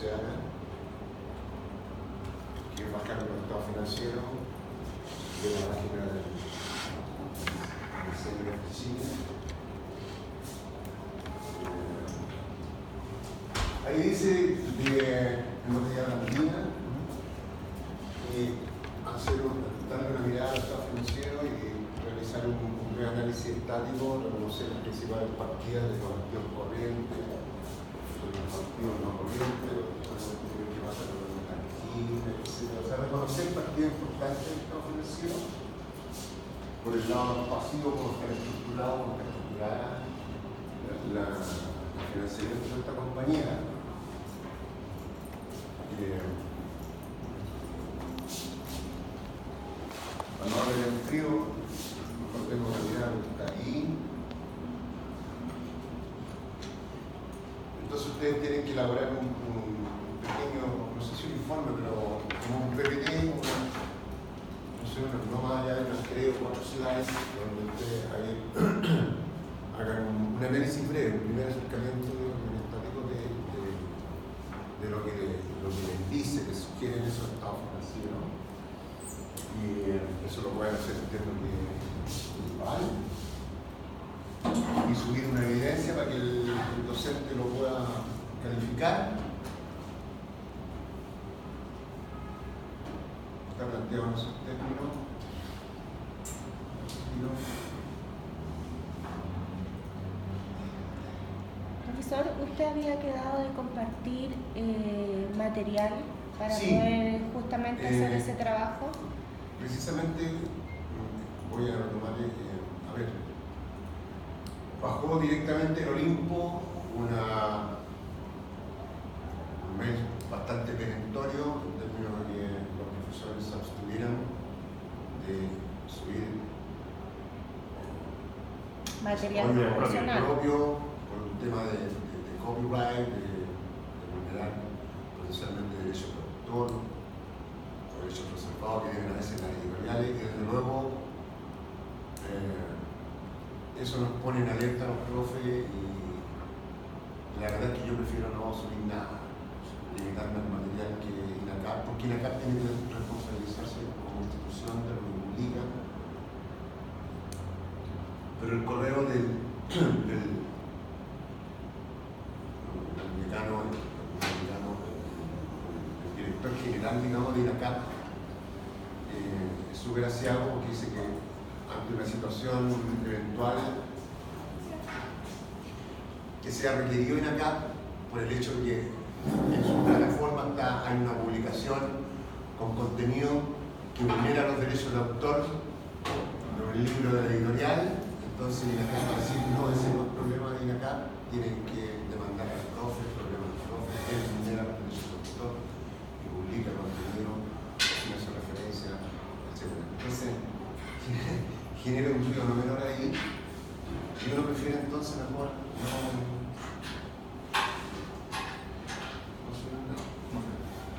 se haga, que es bajar los estados financieros de la página del Ministerio de Oficina. Ahí dice en materia andina darle una mirada al estado financiero y realizar un análisis estático, reconocer las principales partidas de los activos corrientes, de los activos no corrientes, qué pasa con los tangibles, etc. O sea, reconocer partidas importantes del estado financiero por el lado pasivo, cómo está estructurado, cómo está estructurada la financiamiento de esta compañía. Cuando hablo del frío, no tengo que mirar ahí. Entonces ustedes tienen que elaborar un pequeño, no sé si un informe, pero como un PPT, no sé, no más allá de unas 3 o 4 slides, donde ustedes hagan un análisis breve, un primer acercamiento estático de lo que les dice, que sugieren esos estados financieros. Y eso lo pueden hacer, entiendo que vale. Y subir una evidencia para que el docente lo pueda calificar. Está planteado en esos términos. Profesor, ¿usted había quedado de compartir material para sí, poder justamente hacer ese trabajo? Precisamente voy a retomar, a ver, bajó directamente en Olimpo un mail bastante perentorio en términos de que los profesores se abstuvieran de subir material profesional propio por un tema de copyright, de vulnerar potencialmente derechos de autor, derechos reservados que deben a veces las editoriales, y desde luego eso nos pone en alerta a los profes, y la verdad es que yo prefiero no subir nada, limitarme al material que INACAP, porque INACAP tiene que responsabilizarse como institución de lo que publica, pero el correo del decano, el director general, digamos, de INACAP, es súper aseado porque dice que ante una situación eventual que sea requerido INACAP por el hecho de que en su plataforma hay una publicación con contenido que vulnera los derechos de autor en el libro de la editorial, entonces INACAP va a decir no, ese no es el problema de INACAP, tienen que demandar al profe, el problema del profe, él vulnera los derechos de autor y publica contenido sin hacer referencia, etc. Entonces genera un ruido no menor ahí, y uno prefiere entonces mejor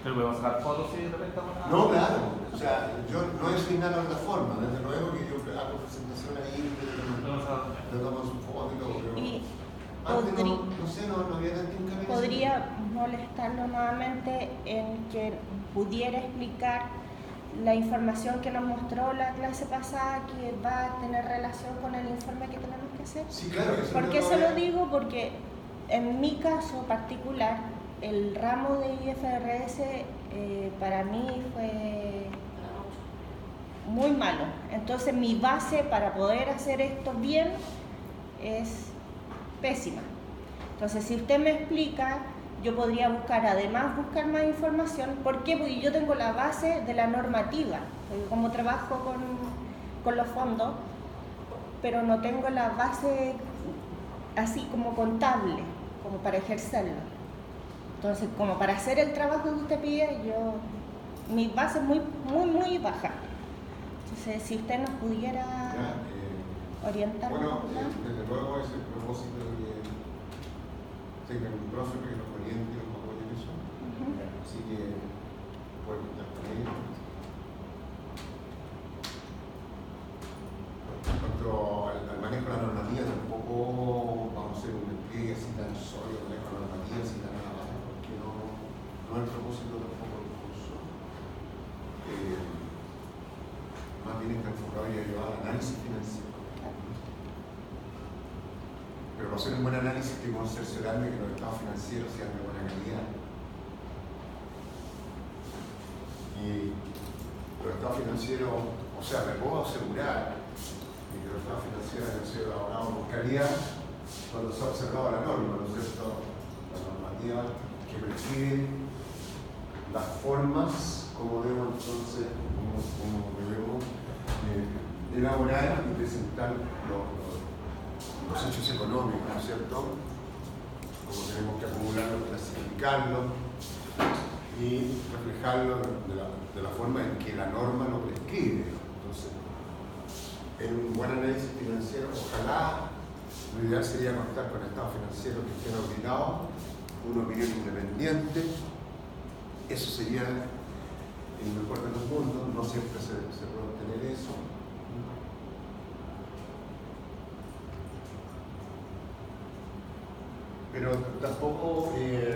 ¿Pero podemos sacar fotos si de repente vamos a...? No, claro. O sea, yo no he asignado la plataforma, desde luego que yo hago presentación ahí, le damos un foto y todo, pero antes no sé, no había tanto hincapié. ¿Podría molestarlo nuevamente en que pudiera explicar la información que nos mostró la clase pasada, que va a tener relación con el informe que tenemos que hacer? Sí, claro. ¿Por qué se lo digo? Porque en mi caso particular, el ramo de IFRS para mí fue muy malo. Entonces mi base para poder hacer esto bien es pésima. Entonces si usted me explica, yo podría buscar más información. ¿Por qué? Porque yo tengo la base de la normativa, como trabajo con los fondos, pero no tengo la base así como contable, como para ejercerlo. Entonces, como para hacer el trabajo que usted pide, mi base es muy baja. Entonces, si usted nos pudiera orientar. Bueno, desde luego es el propósito de que tengan un profe que nos oriente y nos apoye en eso. Así que pueden contar con ellos. En cuanto al manejo de la normativa, tampoco vamos a hacer un despliegue así tan sólido, manejo de la normativa, así tan nada, porque no no el propósito tampoco del curso. Más bien está enfocado y ayudado al análisis financiero. Pero para hacer un buen análisis tengo que cerciorarme que los estados financieros sean de buena calidad. Y los estados financieros, o sea, me puedo asegurar de que los estados financieros han sido elaborados con calidad cuando se ha observado la norma, ¿no es cierto? La normativa que prescribe las formas como debemos entonces, como debemos elaborar y presentar los hechos económicos, ¿no es cierto? Como tenemos que acumularlos, clasificarlos y reflejarlo de la forma en que la norma lo prescribe. Entonces, en un buen análisis financiero, ojalá lo ideal sería contar con estados financieros que estén auditados, una opinión independiente. Eso sería el mejor de los mundos, no siempre se puede obtener eso. Pero tampoco es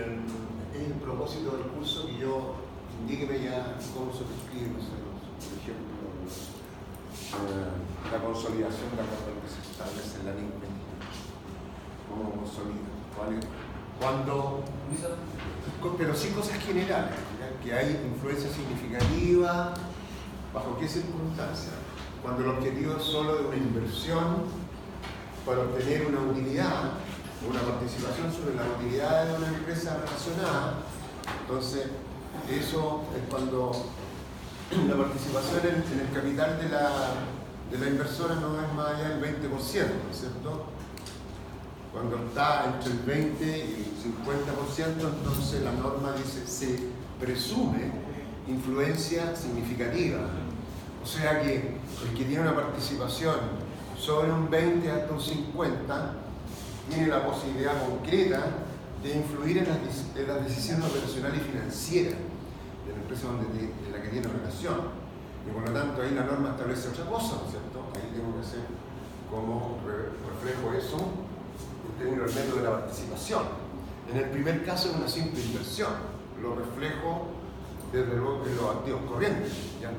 el propósito del curso que yo indíqueme ya cómo se prescribe, por ejemplo, la consolidación de acuerdo que se establece en la ley 20. ¿Cómo consolida? Cuando, pero sí cosas generales, ¿ya? Que hay influencia significativa, ¿bajo qué circunstancias? Cuando el objetivo es solo de una inversión para obtener una utilidad, una participación sobre la utilidad de una empresa relacionada. Entonces, eso es cuando la participación en el capital de la inversora no es más allá del 20%, ¿no es cierto? Cuando está entre el 20 y el 50%, entonces la norma dice se presume influencia significativa. O sea que el que tiene una participación sobre un 20 hasta un 50 tiene la posibilidad concreta de influir en las decisiones operacionales y financieras de la empresa de la que tiene relación. Y por lo tanto ahí la norma establece otra cosa, ¿no es cierto? Ahí tengo que hacer como reflejo eso en términos del método de la participación. En el primer caso es una simple inversión, lo reflejo desde luego en los activos corrientes, ¿ya?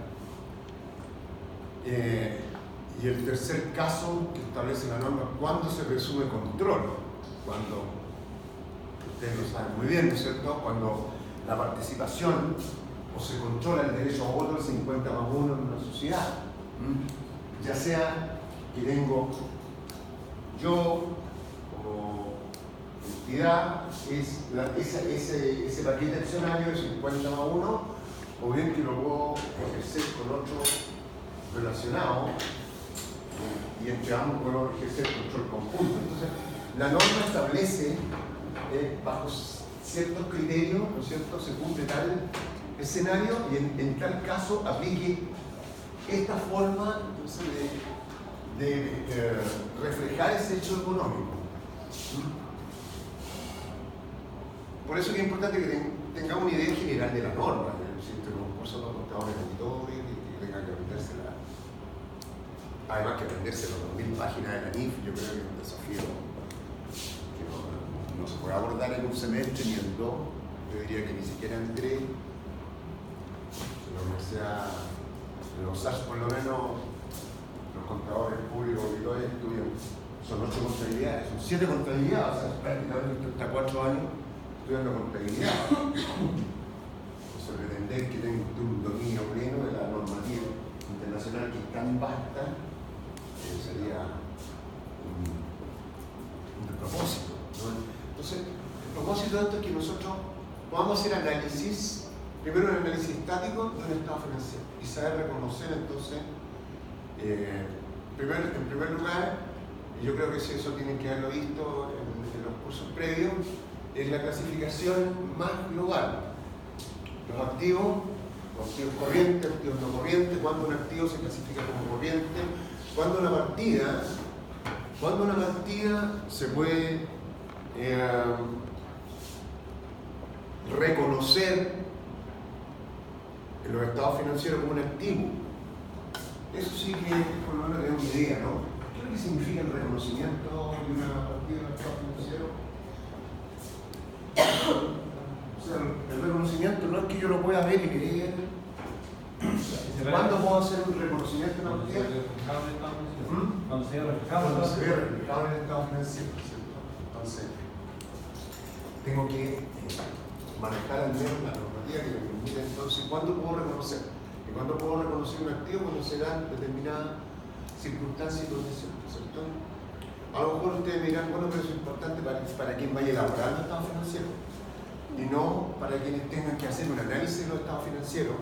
Y el tercer caso que establece la norma, ¿cuándo se presume control? Cuando, ustedes lo saben muy bien, ¿no es cierto? Cuando la participación o se controla el derecho a voto del 50+1 en una sociedad. Ya sea que tengo yo como entidad ese paquete accionario de 50+1, o bien que lo puedo ejercer con otro relacionado y entre ambos puedo ejercer control conjunto. Entonces, la norma establece bajo ciertos criterios, ¿no es cierto?, se cumple tal escenario y en tal caso aplique esta forma entonces, de reflejar ese hecho económico. Por eso es que es importante que tengamos una idea general de la norma, existe un curso de contadores editores y que tengan que aprendérsela. Además que aprenderse las 2000 páginas de la NIF, yo creo que es un desafío que no se puede abordar en un semestre ni en dos, yo diría que ni siquiera en tres. En la universidad de los SAS, por lo menos, los contadores públicos y todos estudian, son 8 contabilidades, son 7 contabilidades, o sea, prácticamente hasta 4 años estudiando contabilidad. O sea, pretender que tenga un dominio pleno de la normativa internacional que es tan vasta, sería un despropósito, ¿no? Entonces, el propósito de esto es que nosotros podamos hacer análisis, primero un análisis estático de un estado financiero y saber reconocer entonces, en primer lugar, y yo creo que eso tienen que haberlo visto en los cursos previos, es la clasificación más global. Los activos corrientes, activos no corrientes, cuando un activo se clasifica como corriente, cuando una partida se puede reconocer en los estados financieros como un activo. Eso sí que por lo menos tenemos una idea, ¿no? ¿Qué es lo que significa el reconocimiento de una partida en el estado financiero? O sea, el reconocimiento lo pueda ver y leer. ¿Cuándo puedo hacer un reconocimiento de una utilidad? Cuando se ve reflejado Cuando se ve reflejado en el estado financiero, ¿cierto? Entonces, tengo que manejar al menos la normativa que me permite. Entonces, ¿cuándo puedo reconocer? Y cuándo puedo reconocer un activo cuando se dan determinadas circunstancias y condiciones, ¿cierto? A lo mejor ustedes me dirán, bueno, pero eso es importante para quien vaya elaborando el estado financiero y no para quienes tengan que hacer un análisis de los estados financieros,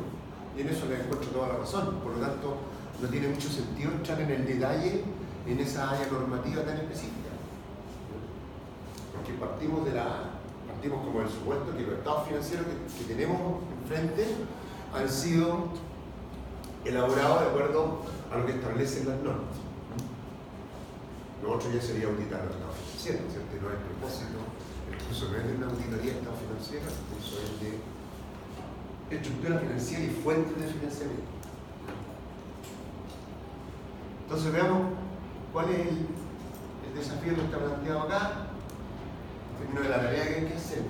y en eso les encuentro toda la razón. Por lo tanto, no tiene mucho sentido entrar en el detalle en esa área normativa tan específica, porque partimos como del supuesto que los estados financieros que tenemos enfrente han sido elaborados de acuerdo a lo que establecen las normas. Lo otro ya sería auditar los estados financieros, ¿cierto? No es propósito, incluso no es de una auditoría de estado financiero, eso es de estructura financiera y fuentes de financiamiento. Entonces veamos cuál es el desafío que está planteado acá, en términos de la tarea que hay que hacer.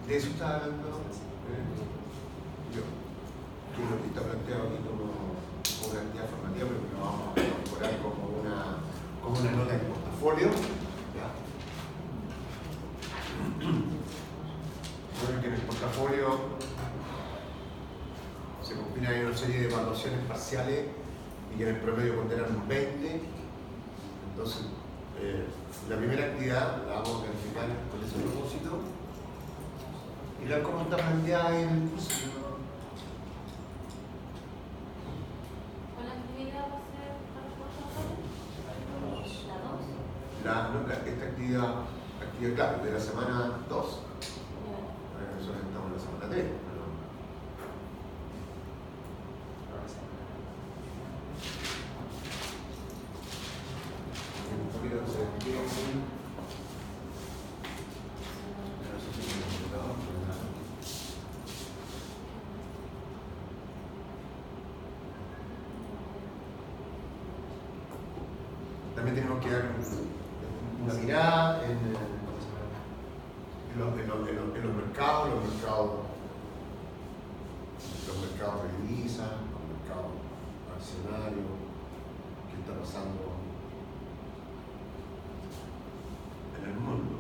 De eso está hablando yo, que es lo que está planteado aquí como una actividad formativa, pero que lo vamos a incorporar como una nota de portafolio. ¿Ya? Bueno, que en el portafolio se combinan una serie de evaluaciones parciales y que en el promedio ponderan un 20. Entonces, la primera actividad la vamos a calificar con ese propósito. Y la cómo está planteada en el curso. ¿Cuál actividad va a ser para el portafolio? ¿La 2? Esta actividad, claro, de la semana 2. Nosotros estamos en la semana 3. También tenemos que dar una mirada en los mercados, los mercados de divisas, los mercados accionarios, qué está pasando en el mundo.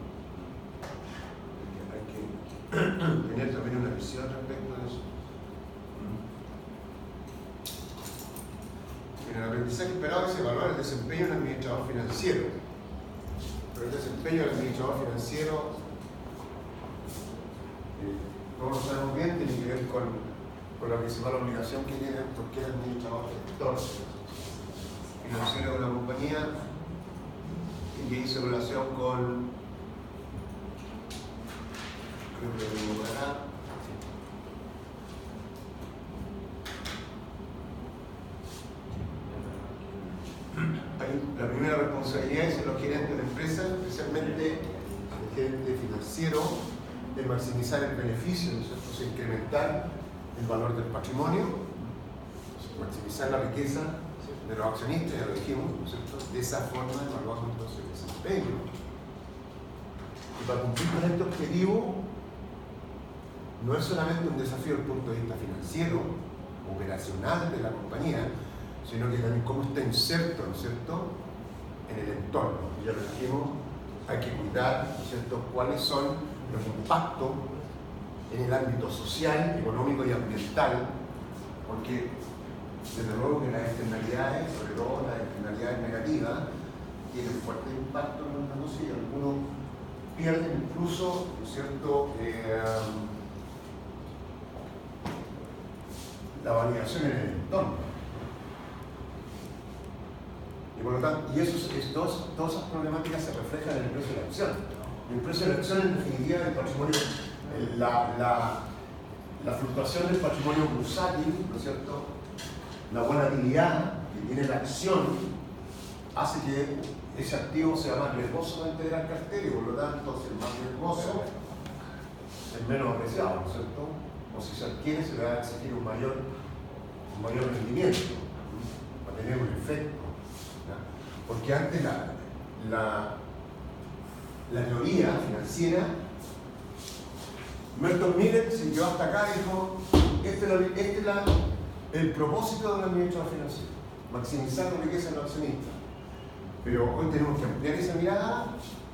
Hay que tener también una visión respecto a eso. En el aprendizaje esperado es evaluar el desempeño del administrador financiero. Pero el desempeño del administrador financiero, todos lo sabemos bien, tiene que ver con la principal obligación que tiene porque es administrador gestor financiero de una compañía y que hizo relación con, creo que lo tengo acá, la primera responsabilidad es en los gerentes de empresa, especialmente el gerente financiero, de maximizar el beneficio, ¿no es cierto? O sea, incrementar el valor del patrimonio, maximizar la riqueza de los accionistas, ya lo dijimos, ¿no es cierto? De esa forma evaluamos entonces el desempeño. Y para cumplir con este objetivo, no es solamente un desafío desde el punto de vista financiero, operacional de la compañía, sino que también cómo está inserto, ¿no es cierto?, en el entorno. Ya lo dijimos, hay que cuidar, ¿no es cierto?, cuáles son los impactos en el ámbito social, económico y ambiental, porque desde luego que las externalidades, sobre todo las externalidades negativas, tienen fuerte impacto en los negocios y algunos pierden incluso, ¿no es cierto?, la validación en el entorno. Y por lo tanto, todas esas problemáticas se reflejan en el precio de la acción. El precio de la acción, en definitiva, del patrimonio, la fluctuación del patrimonio bursátil, ¿no es cierto?, la volatilidad que tiene la acción, hace que ese activo sea más riesgoso de integrar cartera y por lo tanto, si es más riesgoso, es menos apreciado, ¿no es cierto? O si se adquiere, se le va a exigir un mayor rendimiento, para tener un efecto. ¿Ya? Porque antes la teoría financiera, Milton Miller se quedó hasta acá y dijo, este es el propósito de un administrador financiero, maximizar la riqueza de los accionistas. Pero hoy tenemos que ampliar esa mirada,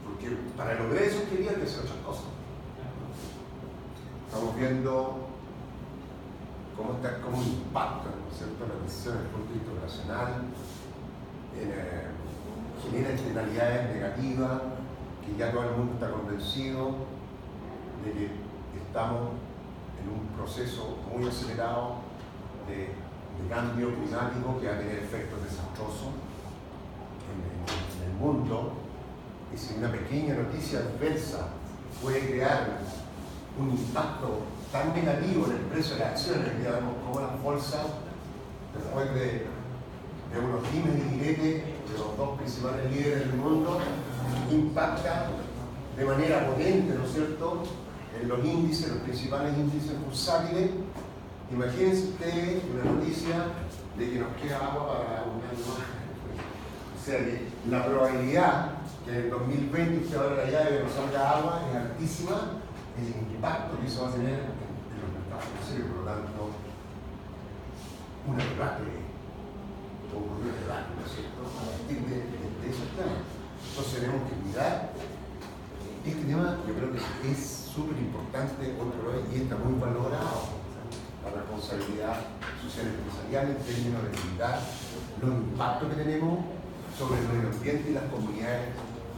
porque para lograr eso quería que hacer otras cosas. Estamos viendo cómo impacta, ¿no es cierto?, la decisión desde el punto de vista operacional, genera externalidades negativas, que ya todo el mundo está convencido de que estamos en un proceso muy acelerado de cambio climático que va a tener efectos desastrosos en el mundo, y si una pequeña noticia adversa puede crear un impacto tan negativo en el precio de las acciones, que ya vemos cómo las bolsas, después de unos dimes y diretes de los dos principales líderes del mundo, impacta de manera potente, ¿no es cierto?, en los índices, los principales índices bursátiles. Imagínense ustedes una noticia de que nos queda agua para un año más. O sea que la probabilidad que en el 2020 usted abra la llave y nos salga agua es altísima, el impacto que eso va a tener en los mercados financieros, por lo tanto, una debacle, ocurrió un debate, ¿no es cierto?, a partir de esos temas. Entonces tenemos que cuidar. Este tema yo creo que es súper importante hoy por hoy y está muy valorado, la responsabilidad social empresarial en términos de evitar los impactos que tenemos sobre el medio ambiente y las comunidades,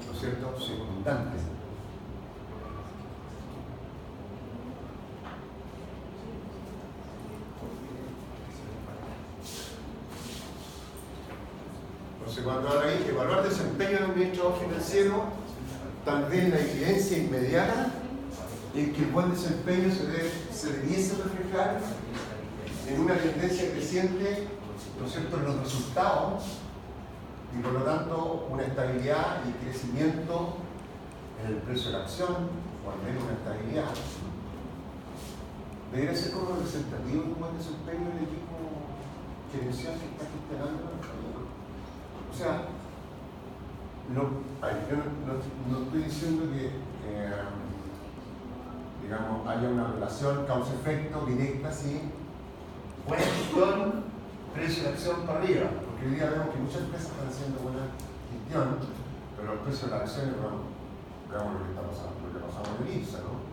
¿no es cierto?, circundantes. Entonces, cuando ahora hay que evaluar desempeño de un administrador financiero, tal vez la evidencia inmediata es que el buen desempeño se debiese reflejar en una tendencia creciente, ¿no es cierto?, en los resultados y por lo tanto una estabilidad y crecimiento en el precio de la acción, o al menos una estabilidad. Debería ser como representativo de un buen desempeño del equipo gerencial que está gestionando. O sea, yo no estoy diciendo que digamos, haya una relación causa-efecto directa, sí, buena gestión, precio de acción para arriba, porque hoy día vemos que muchas empresas están haciendo buena gestión, pero el precio de la acción, veamos lo que está pasando, lo que pasamos en el IPSA, ¿no?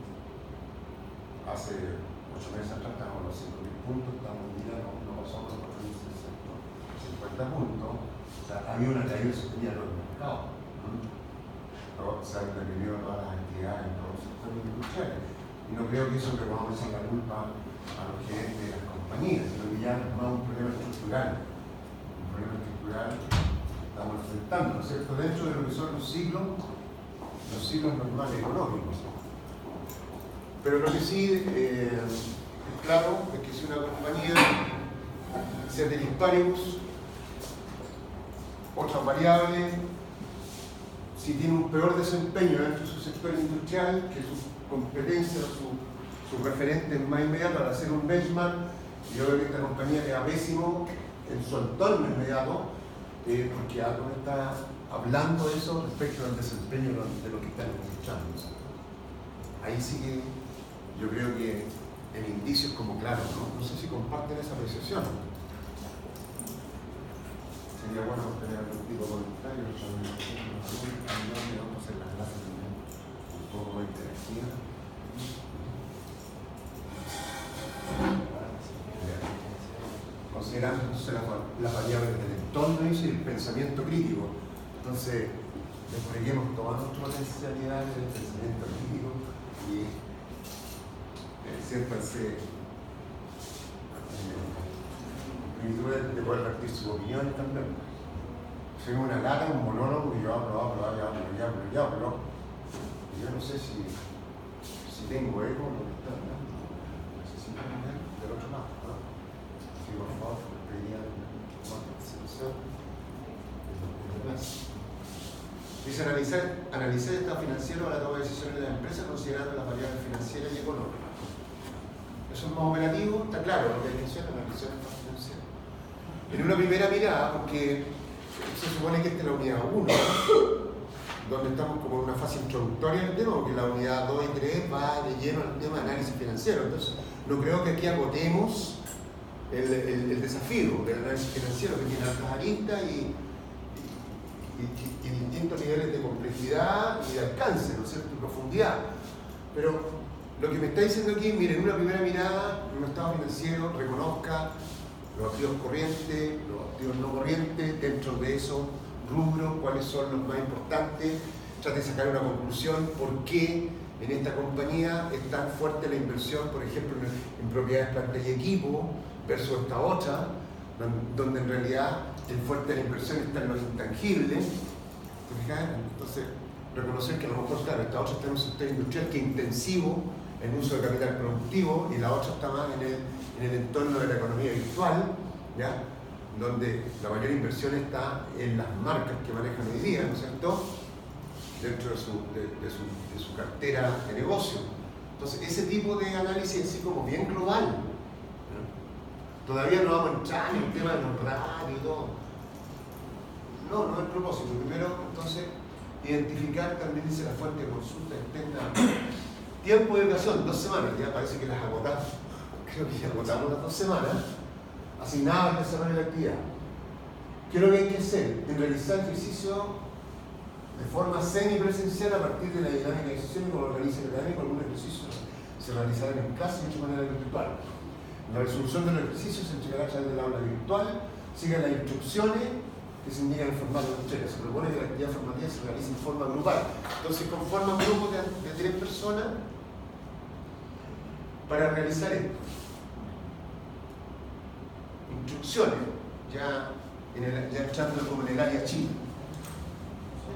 Hace 8 meses atrás estábamos en los 5.000 puntos, estamos en día, no pasamos los 4.650 puntos, o sea, había una caída sostenida en los mercados, pero se han deprimido todas las actividades en todos los sectores industriales. Y no creo que eso le podamos echar la culpa a los gerentes de las compañías, sino que ya es más un problema estructural. Un problema estructural que estamos enfrentando, ¿no es cierto?, dentro de lo que son los ciclos normales económicos. Pero lo que sí es claro es que si una compañía, ceteris paribus, otras variables, si tiene un peor desempeño dentro de su sector industrial, que sus competencias, sus referentes más inmediatos al hacer un benchmark, yo veo que esta compañía queda pésimo en su entorno inmediato, porque algo me está hablando de eso respecto al desempeño de lo que están escuchando. Ahí sí que yo creo que el indicio es como claro, ¿no? No sé si comparten esa apreciación. sería bueno tener algún tipo de comentario, vamos a hacer las clases un poco más interactivas. Considerando las variables del entorno y el pensamiento crítico. Entonces, desplieguemos todas nuestras potencialidades del pensamiento crítico y siéntanse de poder partir sus opiniones también. Soy una lata, un monólogo y yo hablo. Y yo no sé si tengo eco o lo que está hablando. Necesito poner del otro lado, ¿no? Sí, por favor, pediría más participación. Dice analizar el estado financiero para la toma de decisiones de la empresa considerando las variables financieras y económicas. Eso es más operativo, está claro lo que menciona analizar el estado financiero. En una primera mirada, porque se supone que esta es la unidad 1, donde estamos como en una fase introductoria del tema, porque la unidad 2 y 3 va de lleno al tema de análisis financiero. Entonces, no creo que aquí agotemos el desafío del análisis financiero, que tiene altas aristas y distintos niveles de complejidad y de alcance, ¿no es cierto?, y profundidad. Pero lo que me está diciendo aquí, miren, en una primera mirada, un estado financiero reconozca los activos corrientes, los activos no corrientes, dentro de esos rubros, cuáles son los más importantes, trate de sacar una conclusión, por qué en esta compañía es tan fuerte la inversión, por ejemplo, en propiedades, plantas y equipo, versus esta otra, donde en realidad el fuerte de la inversión está en los intangibles. ¿Se fijan? Entonces, reconocer que a lo mejor, claro, esta otra está en un sector industrial que es intensivo en uso de capital productivo y la otra está más en el entorno de la economía virtual, ¿ya?, donde la mayor inversión está en las marcas que manejan hoy día, ¿no es cierto?, dentro de su cartera de negocio. Entonces, ese tipo de análisis así como bien global, ¿no? Todavía no vamos a entrar en el tema de los ratios y todo. No es el propósito. Primero, entonces, identificar, también dice la fuente de consulta externa. Tiempo de educación, 2 semanas, ya parece que las agotamos. Creo que ya agotamos las 2 semanas asignadas al desarrollo de la actividad. ¿Qué es lo que hay que hacer? En realizar ejercicio de forma semipresencial a partir de la dinámica de sesión y como lo organiza el académico, algunos ejercicios se realizarán en clase y de manera virtual. La resolución de los ejercicios se entregará a través del aula virtual, sigan las instrucciones que se indican en formato de entrega. Se propone que la actividad formativa se realice en forma grupal. Entonces conforman grupos de 3 personas para realizar esto. Instrucciones, ya entrando como en el área china.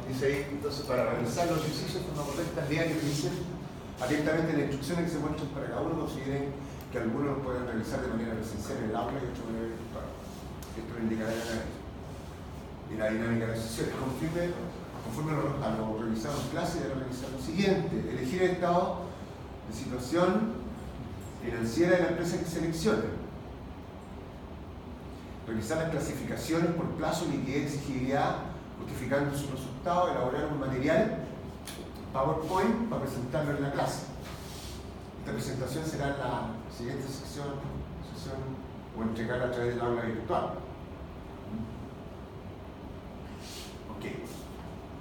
Dice ahí, entonces, para realizar los ejercicios de forma correcta, lean y revisen atentamente las instrucciones que se muestran para cada uno. Consideren que algunos los pueden realizar de manera presencial en el aula y otros de manera virtual. Esto lo indicará el análisis. Y la dinámica de las sesiones. Conforme a lo revisado en clase, debe realizar lo siguiente: elegir el estado de situación financiera de la empresa que seleccione. Revisar las clasificaciones por plazo, liquidez, exigibilidad, justificando sus resultados, elaborar un material PowerPoint para presentarlo en la clase. Esta presentación será en la siguiente sesión o entregarla a través del aula virtual. Ok.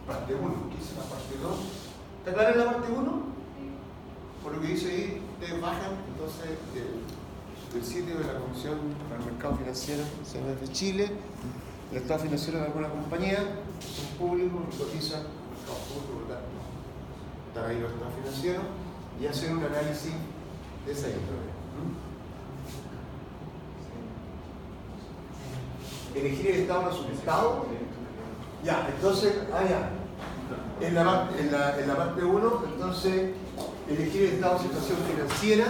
Parte 1. ¿Qué dice la parte 2? ¿Está clara en la parte 1? Por lo que dice ahí, ustedes bajan entonces del sitio de la Comisión para el Mercado Financiero de Chile, el estado financiero de alguna compañía, son públicos, cotizan el mercado público, por lo tanto, están ahí los estados financieros y hacer un análisis de esa índole. Elegir el estado resultado. Ya, entonces, en la parte 1, entonces, elegir el estado de situación financiera.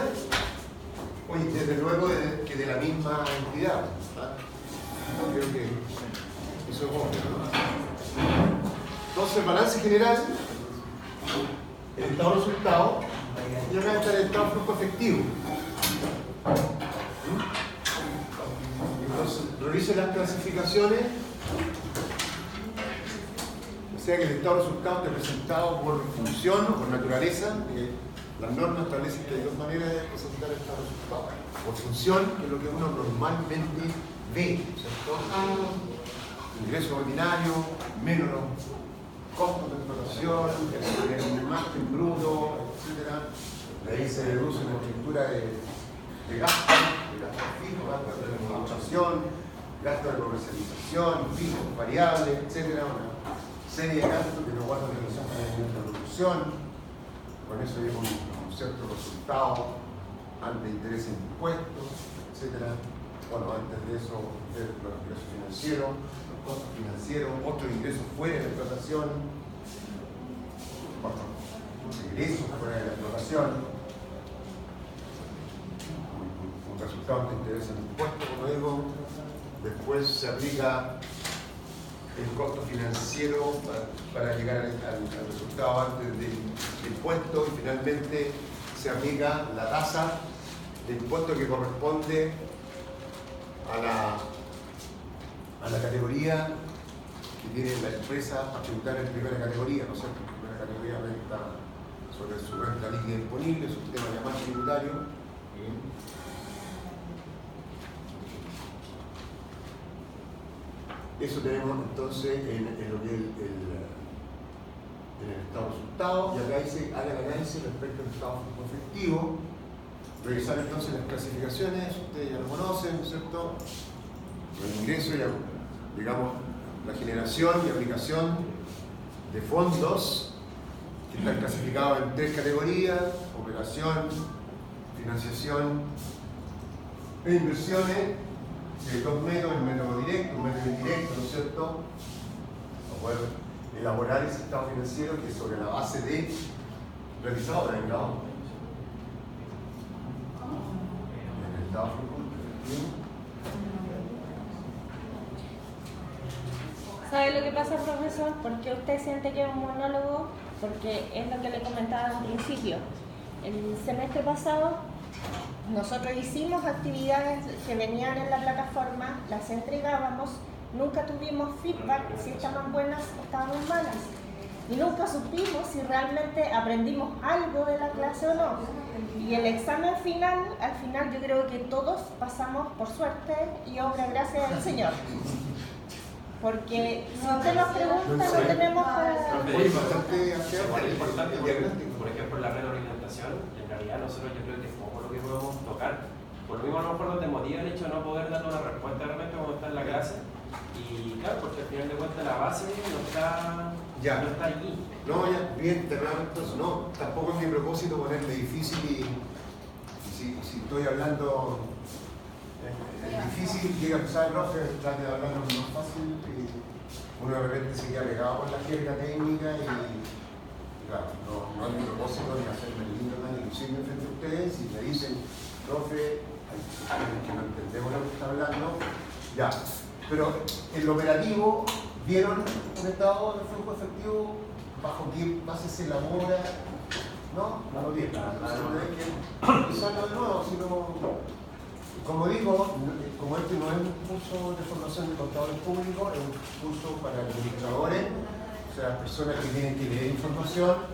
Oye, desde luego que de la misma entidad. Creo que eso es obvio, ¿no? Entonces, balance general, el estado de resultado, y acá está el estado de flujo efectivo. Entonces, revisen las clasificaciones, o sea que el estado de resultado está presentado por función o por naturaleza. Las normas establecen que hay 2 maneras de presentar el estado de resultado: por función, que es lo que uno normalmente ve, ¿cierto? ingreso ordinario, menos los costos de explotación, el margen bruto, etc. De ahí se deduce una estructura de gastos fijos, gastos de administración, gastos de comercialización, fijos, variables, etc. Una serie de gastos que no guardan relación con el nivel de producción. Con eso llega un cierto resultado ante intereses de impuestos, etc. Bueno, antes de eso, los ingresos financieros, los costos financieros, otros ingresos fuera de la explotación, otros ingresos fuera de la explotación, un resultado ante intereses de impuestos, como digo. Después se aplica el costo financiero para llegar al resultado antes del impuesto, y finalmente se aplica la tasa de impuesto que corresponde a la categoría que tiene la empresa a tributar en primera categoría, ¿no es cierto? En primera categoría renta sobre su renta líquida disponible, su sistema llamado tributario. Eso tenemos entonces en lo que es en el estado de resultado, y acá dice haga el análisis respecto al estado efectivo. Revisar entonces las clasificaciones, ustedes ya lo conocen, ¿no es cierto? El ingreso, digamos, la generación y aplicación de fondos que están clasificados en 3 categorías: operación, financiación e inversiones. De 2 métodos, el método directo, un método indirecto, ¿no es cierto? Para poder elaborar ese estado financiero que es sobre la base de realizado por el estado. El estado ¿Sabe lo que pasa, profesor? ¿Por qué usted siente que es un monólogo? Porque es lo que le comentaba al principio. El semestre pasado nosotros hicimos actividades que venían en la plataforma, las entregábamos, nunca tuvimos feedback si estaban buenas o estaban malas. Y nunca supimos si realmente aprendimos algo de la clase o no. Y el examen final, al final yo creo que todos pasamos por suerte y obra gracias del Señor. Porque si usted nos pregunta, no tenemos para... Por ejemplo, la reorientación, en realidad nosotros yo creo que es poco lo que podemos tocar. Por lo mismo a lo mejor nos desmotiva el hecho de no poder dar una respuesta realmente como está en la clase. Y claro, porque al final de cuentas la base no está allí. No, ya, bien, entonces no, tampoco es mi propósito ponerle difícil y si estoy hablando difícil, llega a empezar el profe, trate de hablar lo más fácil y uno de repente se queda pegado por la jerga técnica y claro, no es mi propósito ni hacerme el lindo ni lucirme frente a ustedes. Si me dicen, profe, que no entendemos lo que está hablando, ya. Pero en lo operativo, ¿vieron un estado de flujo efectivo? ¿Bajo qué base se elabora? ¿No? No lo vieron. No hay que usarlo de nuevo, sino... Como digo, como este no es un curso de formación de contadores públicos, es un curso para administradores, o sea, personas que tienen que leer información,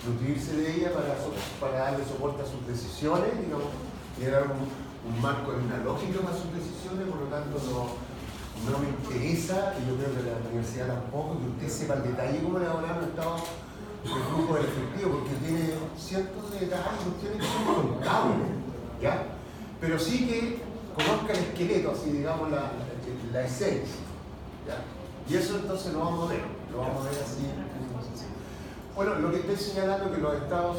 nutrirse de ella para darle soporte a sus decisiones, digamos, y dar un marco de una lógica para sus decisiones. Por lo tanto no me interesa, y yo creo que la universidad tampoco, que usted sepa el detalle cómo elaborar un estado de flujo del efectivo, porque tiene cientos de detalles, cuestiones que son contables, ¿ya? Pero sí que conozca el esqueleto, así digamos la esencia, ¿ya? Y eso entonces lo vamos a ver así. Bueno, lo que estoy señalando es que los estados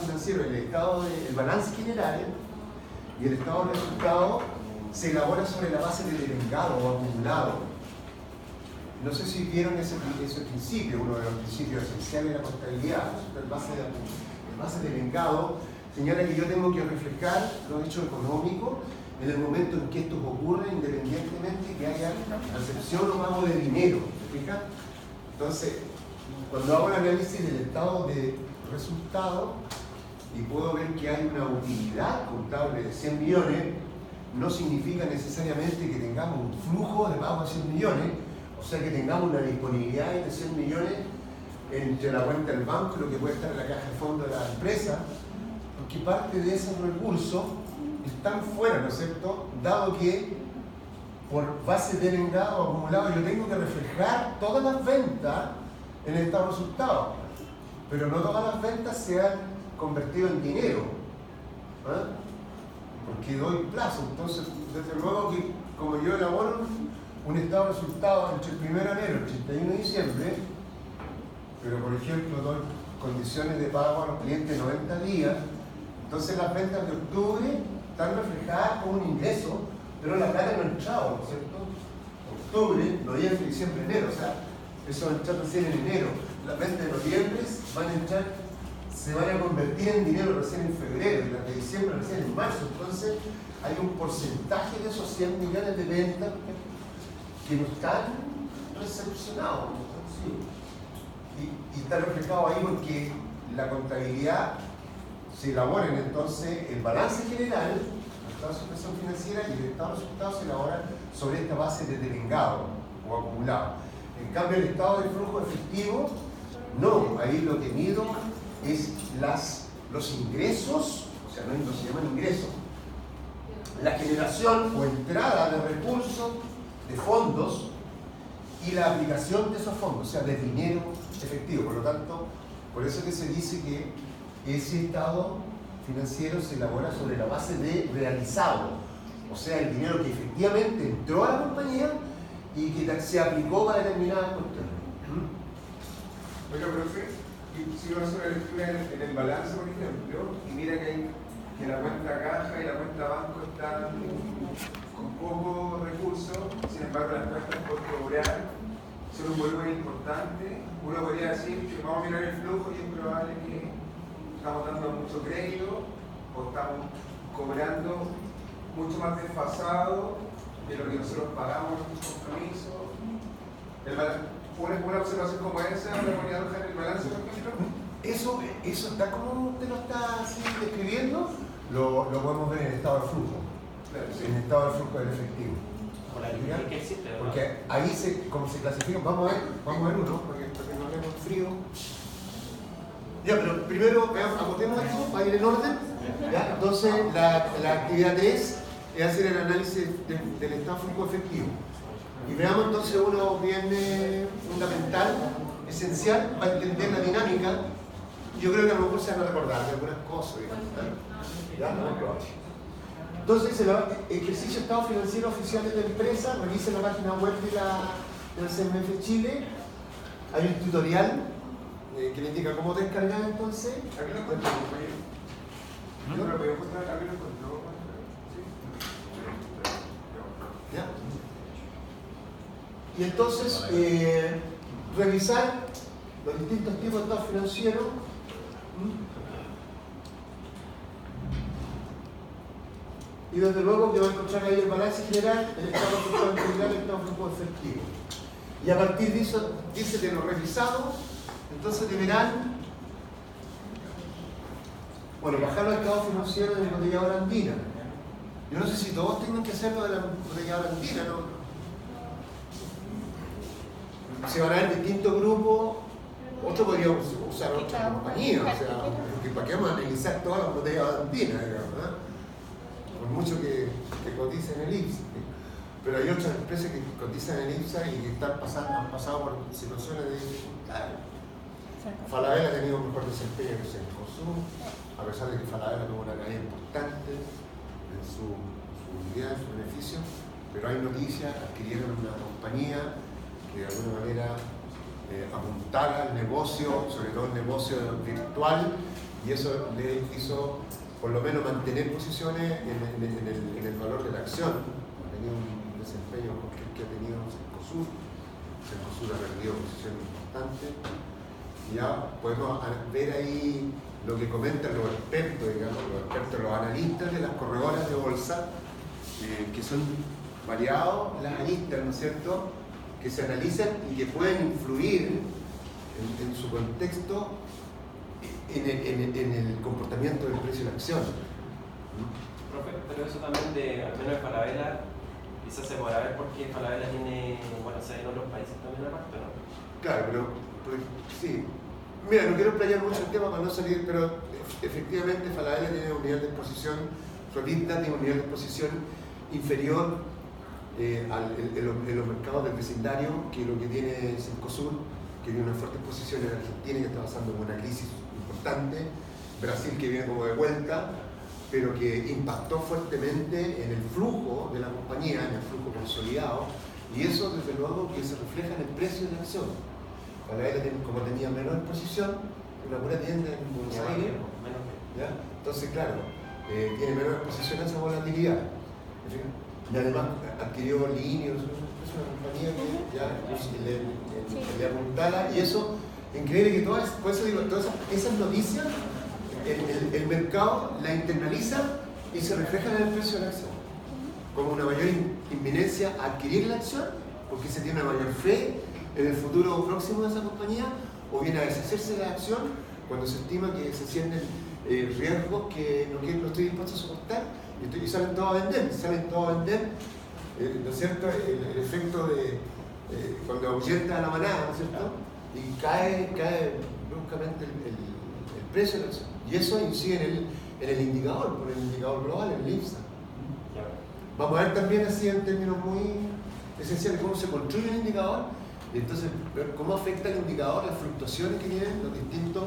financieros, el balance general y el estado de resultado se elabora sobre la base de devengado o acumulado. No sé si vieron ese principio, uno de los principios esenciales de la contabilidad. El base de devengado señala que yo tengo que reflejar los hechos económicos en el momento en que estos ocurren, independientemente que haya recepción o pago de dinero. ¿Se fijan? Entonces, cuando hago el análisis del estado de resultado y puedo ver que hay una utilidad contable de 100 millones, no significa necesariamente que tengamos un flujo de pago de 100 millones, o sea que tengamos una disponibilidad de 100 millones entre la cuenta del banco y lo que puede estar en la caja de fondo de la empresa, porque parte de esos recursos están fuera, ¿no es cierto? Dado que por base de devengado o acumulado, yo tengo que reflejar todas las ventas en el estado de resultados. Pero no todas las ventas se han convertido en dinero. ¿Ah? Porque doy plazo. Entonces, desde luego que como yo elaboro un estado de resultados entre el 1 de enero y el 31 de diciembre, pero por ejemplo doy condiciones de pago a los clientes de 90 días, entonces las ventas de octubre están reflejadas como un ingreso, pero la plata no ha entrado, ¿no es cierto? Octubre, noviembre, diciembre, enero, o sea, eso va a entrar recién en enero. Las ventas de noviembre van a entrar, se van a convertir en dinero recién en febrero y las de diciembre recién en marzo. Entonces hay un porcentaje de esos 100 millones de ventas que no están recepcionados. Sí. Y está reflejado ahí porque la contabilidad se elabora entonces el balance general, el estado de situación financiera y el estado de resultados se elabora sobre esta base de devengado o acumulado. En cambio el estado de flujo efectivo, no, ahí lo que mido es los ingresos, o sea, no se llaman ingresos, la generación o entrada de recursos, de fondos y la aplicación de esos fondos, o sea, de dinero efectivo. Por lo tanto, por eso que se dice que ese estado financiero se elabora sobre la base de realizado, o sea, el dinero que efectivamente entró a la compañía y que se aplicó para determinadas cuestiones. Oiga, profe, y si uno hace una lectura en el balance, por ejemplo, y mira que la cuenta caja y la cuenta banco están con pocos recursos, sin embargo las cuentas por cobrar son un volumen importante, uno podría decir que vamos a mirar el flujo y es probable que estamos dando mucho crédito o estamos cobrando mucho más desfasado de lo que nosotros pagamos en nuestros compromisos. Una observación como esa, ¿la ponía en el balance, por ejemplo? Eso está como usted lo está así describiendo, lo podemos ver en el estado de flujo, Claro, sí. en el estado de flujo del efectivo. Por la liquidez que existe, ¿verdad? Porque ahí como se clasifica, vamos a ver uno, porque no tenemos frío. Ya, pero primero agotemos esto para ir en orden. ¿Ya? Entonces, la actividad 3 es hacer el análisis del estado de flujo efectivo. Y veamos entonces uno bien fundamental, esencial, para entender la dinámica. Yo creo que a lo mejor se van a recordar de algunas cosas. ¿Ya? Entonces, el ejercicio de estado financiero oficial de la empresa, revisen la página web del CMF Chile. Hay un tutorial que le indica cómo descargar entonces. Aquí lo encontré, compañero. ¿No lo podía mostrar? Aquí lo encontré. ¿Sí? ¿Ya? Y entonces, revisar los distintos tipos de estado financiero. Y desde luego que va a encontrar ahí el balance general, el estado de flujo integral y el estado de flujo efectivo. Y a partir de eso, dice de lo revisado, entonces deberán, bajar los estados financieros de la embotelladora andina. Yo no sé si todos tengan que hacerlo de la embotelladora andina, ¿no? Se van a ver distintos grupos, otro podría usar otra compañía, o sea, porque ¿para qué vamos a analizar todas las botellas andinas, digamos, ¿verdad? Por mucho que coticen en el IPSA. Pero hay otras empresas que cotizan en el IPSA y que han pasado por situaciones de dificultad. Falabella ha tenido un mejor desempeño que Cencosud, a pesar de que Falabella tuvo una caída importante en su unidad, en su beneficio, pero hay noticias, adquirieron una compañía que de alguna manera apuntara al negocio, sobre todo el negocio virtual, y eso le hizo por lo menos mantener posiciones en el valor de la acción. Ha tenido un desempeño que ha tenido Cencosud. Cencosud ha perdido posiciones importantes. Y ya podemos ver ahí lo que comentan los expertos, los analistas de las corredoras de bolsa, que son variados las aristas, ¿no es cierto?, que se analizan y que pueden influir en su contexto en el comportamiento del precio de la acción. Profe, pero eso también al menos de Falabella, quizás se podrá ver porque Falabella tiene, sede en otros países también aparte, ¿no? Claro, pero sí. Mira, no quiero explayar mucho el tema para no salir, pero efectivamente Falabella tiene un nivel de exposición, su EBITDA tiene un nivel de exposición inferior en los mercados del vecindario, que lo que tiene Cencosud, que tiene una fuerte posición en Argentina, que está pasando por una crisis importante, Brasil que viene como de vuelta, pero que impactó fuertemente en el flujo de la compañía, en el flujo consolidado, y eso desde luego que se refleja en el precio de la acción. Para él, como tenía menor exposición, una buena tienda en Buenos Aires, ¿ya? Entonces claro, tiene menor exposición a esa volatilidad. Y además adquirió Linios, es una compañía que ya le apuntala, y eso, increíble que todas, por eso digo, todas esas noticias, el mercado la internaliza y se refleja en el precio de la acción. Como una mayor inminencia a adquirir la acción, porque se tiene una mayor fe en el futuro próximo de esa compañía, o bien a deshacerse de la acción cuando se estima que se sienten riesgos que no estoy dispuesto a soportar, y salen todos a vender, ¿no es cierto? El efecto de cuando ahuyenta a la manada, ¿no es cierto? Y cae bruscamente el precio de la acción. Y eso incide en el indicador, por el indicador global, en el IPSA. Vamos a ver también así en términos muy esenciales cómo se construye el indicador, y entonces ver cómo afecta el indicador las fluctuaciones que tienen los distintos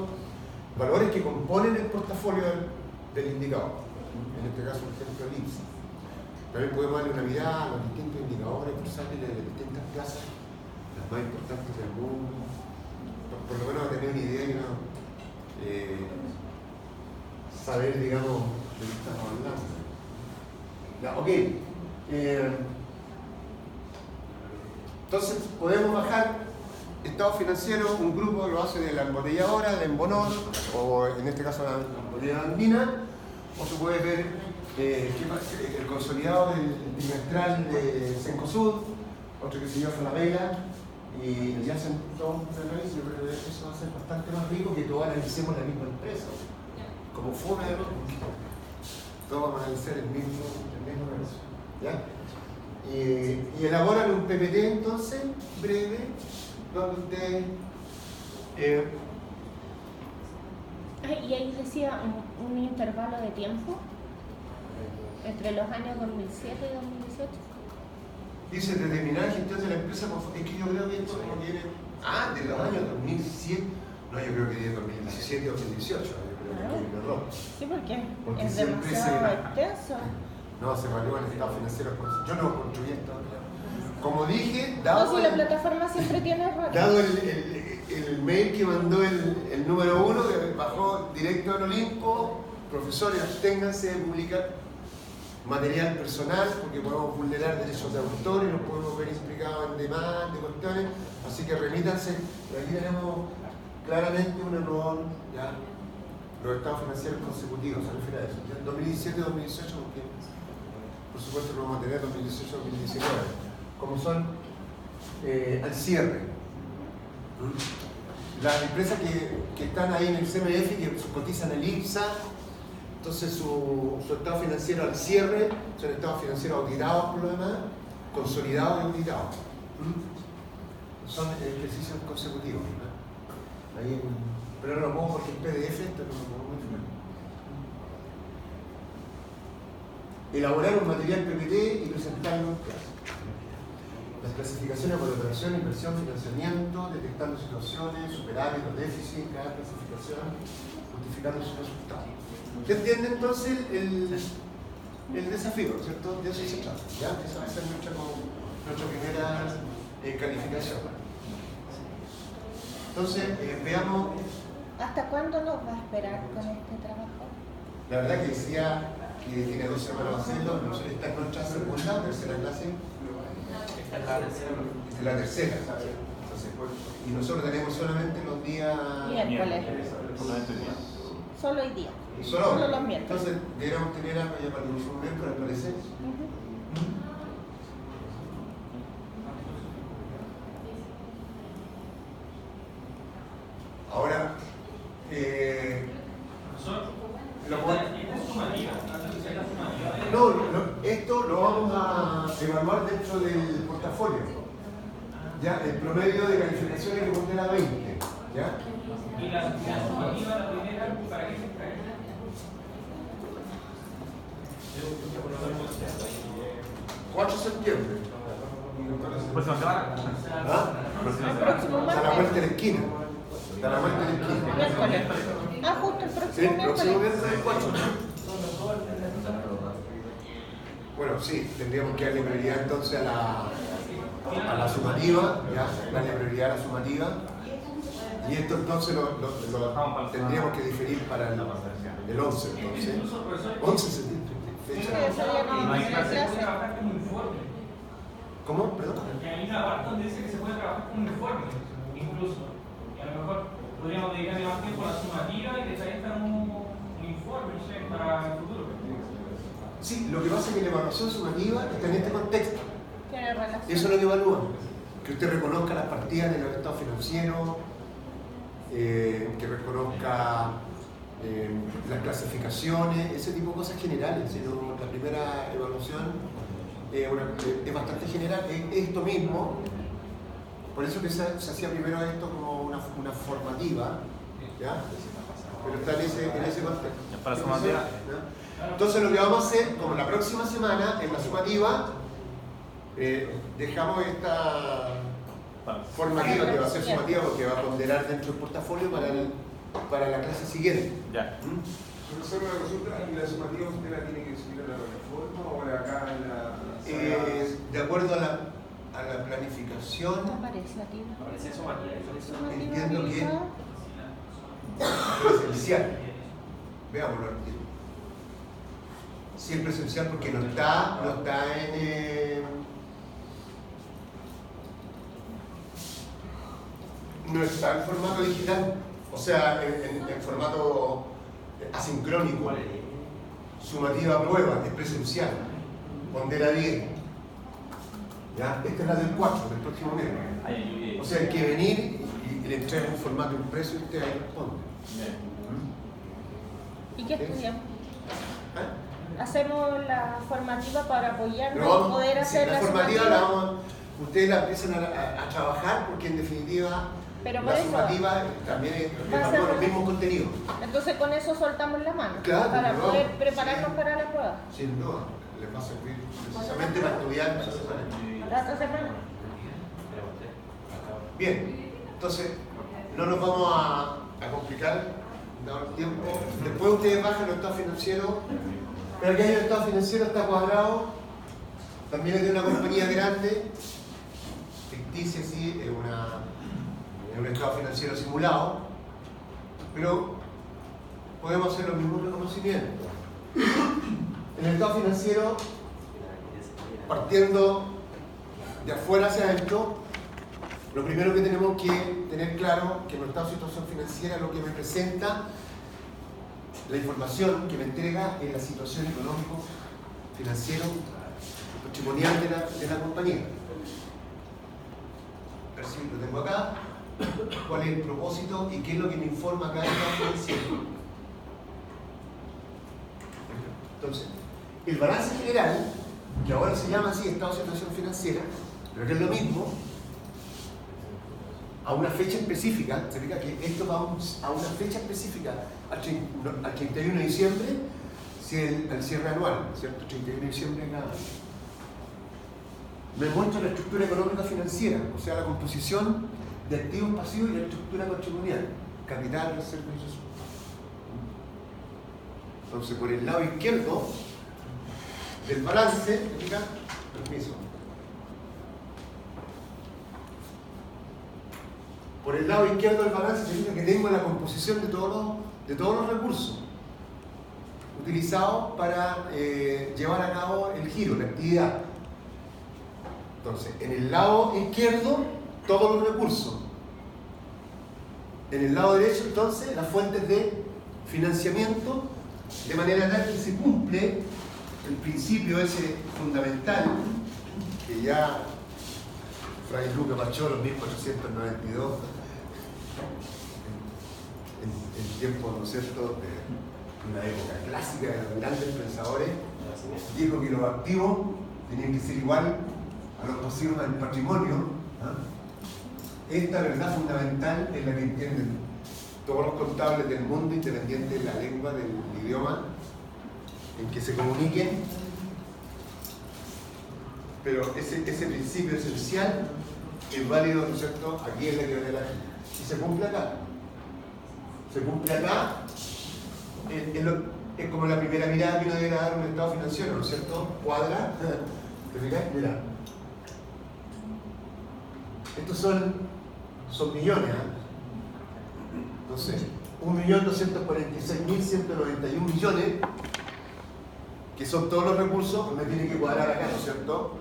valores que componen el portafolio del indicador. En este caso, por ejemplo, el IPSA. También podemos darle una mirada a los distintos indicadores bursátiles de las distintas plazas, las más importantes del mundo, por lo menos tener una idea y saber, digamos, de qué estamos hablando. Ya, ok. Entonces podemos bajar estado financiero, un grupo lo hace de la embotelladora, de Embonor, o en este caso la embotellada andina, o se puede ver el consolidado del trimestral de Cencosud, otro que se llama Falabella, y hacen todo un análisis. Yo creo que eso va a ser bastante más rico que todos analicemos la misma empresa, como fue todos van a analizar el mismo negocio, ¿ya? Y elaboran un PPT entonces breve donde usted y ahí decía un intervalo de tiempo entre los años 2007 y 2018. dice determinar gestión de la empresa. Es que yo creo que esto no viene de los años 2007, no, yo creo que de 2017 o 2018. Sí, porque es siempre demasiado extenso. No, se evaluó el estado financiero. Yo no construí esto. Como dije, No, si la plataforma siempre tiene errores. Dado el mail que mandó el número 1, que bajó directo al Olimpo, profesores, absténganse de publicar material personal porque podemos vulnerar derechos de autor y nos podemos ver implicados en demandas, de cuestiones, así que remítanse. Aquí tenemos claramente un error, ¿ya? Los estados financieros consecutivos, se refiere a eso. 2017-2018, porque por supuesto lo vamos a tener 2018-2019, como son al cierre. Las empresas que están ahí en el CMF, que cotizan el IPSA, entonces su estado financiero al cierre son estados financieros auditados por lo demás, consolidados y auditados. Son ejercicios consecutivos, ¿no? Ahí pero no lo pongo porque el PDF esto no lo pongo muy bien. Elaborar un material PPT y presentarlo en clase. Las clasificaciones por operación, inversión, financiamiento, detectando situaciones, superávit o déficit, cada clasificación, justificando sus resultados. ¿Se entiende entonces el desafío, ¿cierto? De eso se trata. ¿Ya? Esa va a ser nuestra primera calificación. Entonces, veamos. ¿Hasta cuándo nos va a esperar con este trabajo? La verdad que decía que tiene 2 semanas haciendo, esta es nuestra segunda o tercera clase. Esta es la tercera. Es la tercera. Entonces, y nosotros tenemos solamente los días miércoles. Solo hoy día. Solo los miércoles. Entonces, deberíamos tener algo ya para el próximo miércoles, ¿les parece? Ahora, esto lo vamos a evaluar dentro del portafolio. ¿Ya? El promedio de calificaciones que pondrá 20. ¿Ya? ¿Y la sumativa, la primera, para qué se trae? 4 de septiembre. Próxima semana. ¿Ah? Próxima El semana. próximo Está a la martes. vuelta de la esquina. Está a la vuelta de la esquina. Miércoles. Ah, justo el Sí, próximo el próximo miércoles. viernes 4. Bueno, sí, tendríamos que darle prioridad entonces a la sumativa, ¿ya? Darle prioridad a la sumativa. Y esto entonces lo tendríamos que diferir para el 11, entonces. 11 de septiembre. Sí, Fecha. ese día no No hay hay clase. clase. trabajar como informe. ¿Cómo? Perdón. Porque hay una parte donde dice que se puede trabajar como informe, incluso. Y a lo mejor podríamos dedicarle más tiempo a la sumativa y de ahí estar un informe, no sé, para el futuro. Sí, lo que pasa es que la evaluación sumativa está en este contexto. Tiene relación. Eso es lo que evalúa. Que usted reconozca las partidas de los estados financieros, que reconozca las clasificaciones, ese tipo de cosas generales. Sino la primera evaluación es bastante general, es esto mismo. Por eso que se hacía primero esto como una formativa, ¿ya? Pero está en ese contexto. Para la sumativa. ¿Ya? Entonces lo que vamos a hacer, como la próxima semana, en la sumativa, dejamos esta formativa, que va a ser sumativa porque va a ponderar dentro del portafolio para la clase siguiente. Ya. ¿Mm? Profesor, una consulta, ¿y la sumativa usted la tiene que subir a la plataforma o acá en la De acuerdo a la planificación, ¿Qué aparece aquí? Parece sumativa. entiendo que Sumativa presencial. Veámoslo al tiro. Sí, es presencial porque no está no está en formato digital, o sea, en formato asincrónico. Sumativa prueba, es presencial, pondera 10. ¿Ya? Esta es la del 4, del próximo mes. O sea, hay que venir y le entregan un formato impreso y usted ahí responde. ¿Y qué estudiamos? ¿Ah? Hacemos la formativa para apoyarnos No, y poder sí, hacer la formativa ustedes la empiezan a trabajar porque en definitiva Pero por la eso formativa también va a ser- los mismos contenidos. Entonces con eso soltamos la mano Claro, para no. poder prepararnos para la prueba. Sin duda, les va a servir precisamente para estudiar esa semana. La otra semana. Bien, entonces no nos vamos a complicar, dado el tiempo. Después ustedes bajan los estados financieros, pero aquí hay un estado financiero, está cuadrado, también es de una compañía grande, ficticia, sí, es un estado financiero simulado, pero podemos hacer los mismos reconocimientos. En el estado financiero, partiendo de afuera hacia adentro, lo primero que tenemos que tener claro que nuestra situación financiera lo que me presenta, la información que me entrega es la situación económico, financiero, patrimonial de la compañía. Lo tengo acá, cuál es el propósito y qué es lo que me informa cada estado financiero. Entonces, el balance general, que ahora se llama así estado de situación financiera, pero que es lo mismo, a una fecha específica, se fija que esto va a una fecha específica, al 31 de diciembre, al cierre anual, ¿cierto? 31 de diciembre de cada año. Me muestra la estructura económica financiera, o sea, la composición de activos pasivos y la estructura patrimonial, capital, reserva y resumen. Entonces, por el lado izquierdo del balance, ¿se fija? Permiso. Por el lado izquierdo del balance significa que tengo la composición de todos los recursos utilizados para llevar a cabo el giro, la actividad. Entonces, en el lado izquierdo, todos los recursos. En el lado derecho, entonces, las fuentes de financiamiento, de manera tal que se cumple el principio ese fundamental que ya Fray Luca Pacholo en 1492 en tiempos, ¿no es cierto?, de una época clásica de los grandes pensadores, dijo que los activos tenían que ser igual a los pasivos del patrimonio. Esta verdad fundamental es la que entienden todos los contables del mundo, independiente de la lengua, del idioma en que se comuniquen. pero ese principio esencial es válido, ¿no es cierto?, aquí en la que la gente. Y se cumple acá. Se cumple acá, es como la primera mirada que uno debe dar a un estado financiero, ¿no es cierto? Cuadra, ¿te fijas? Mira. Estos son millones, ¿eh? Entonces, 1.246.191 millones, que son todos los recursos, me tiene que cuadrar acá, ¿no es cierto?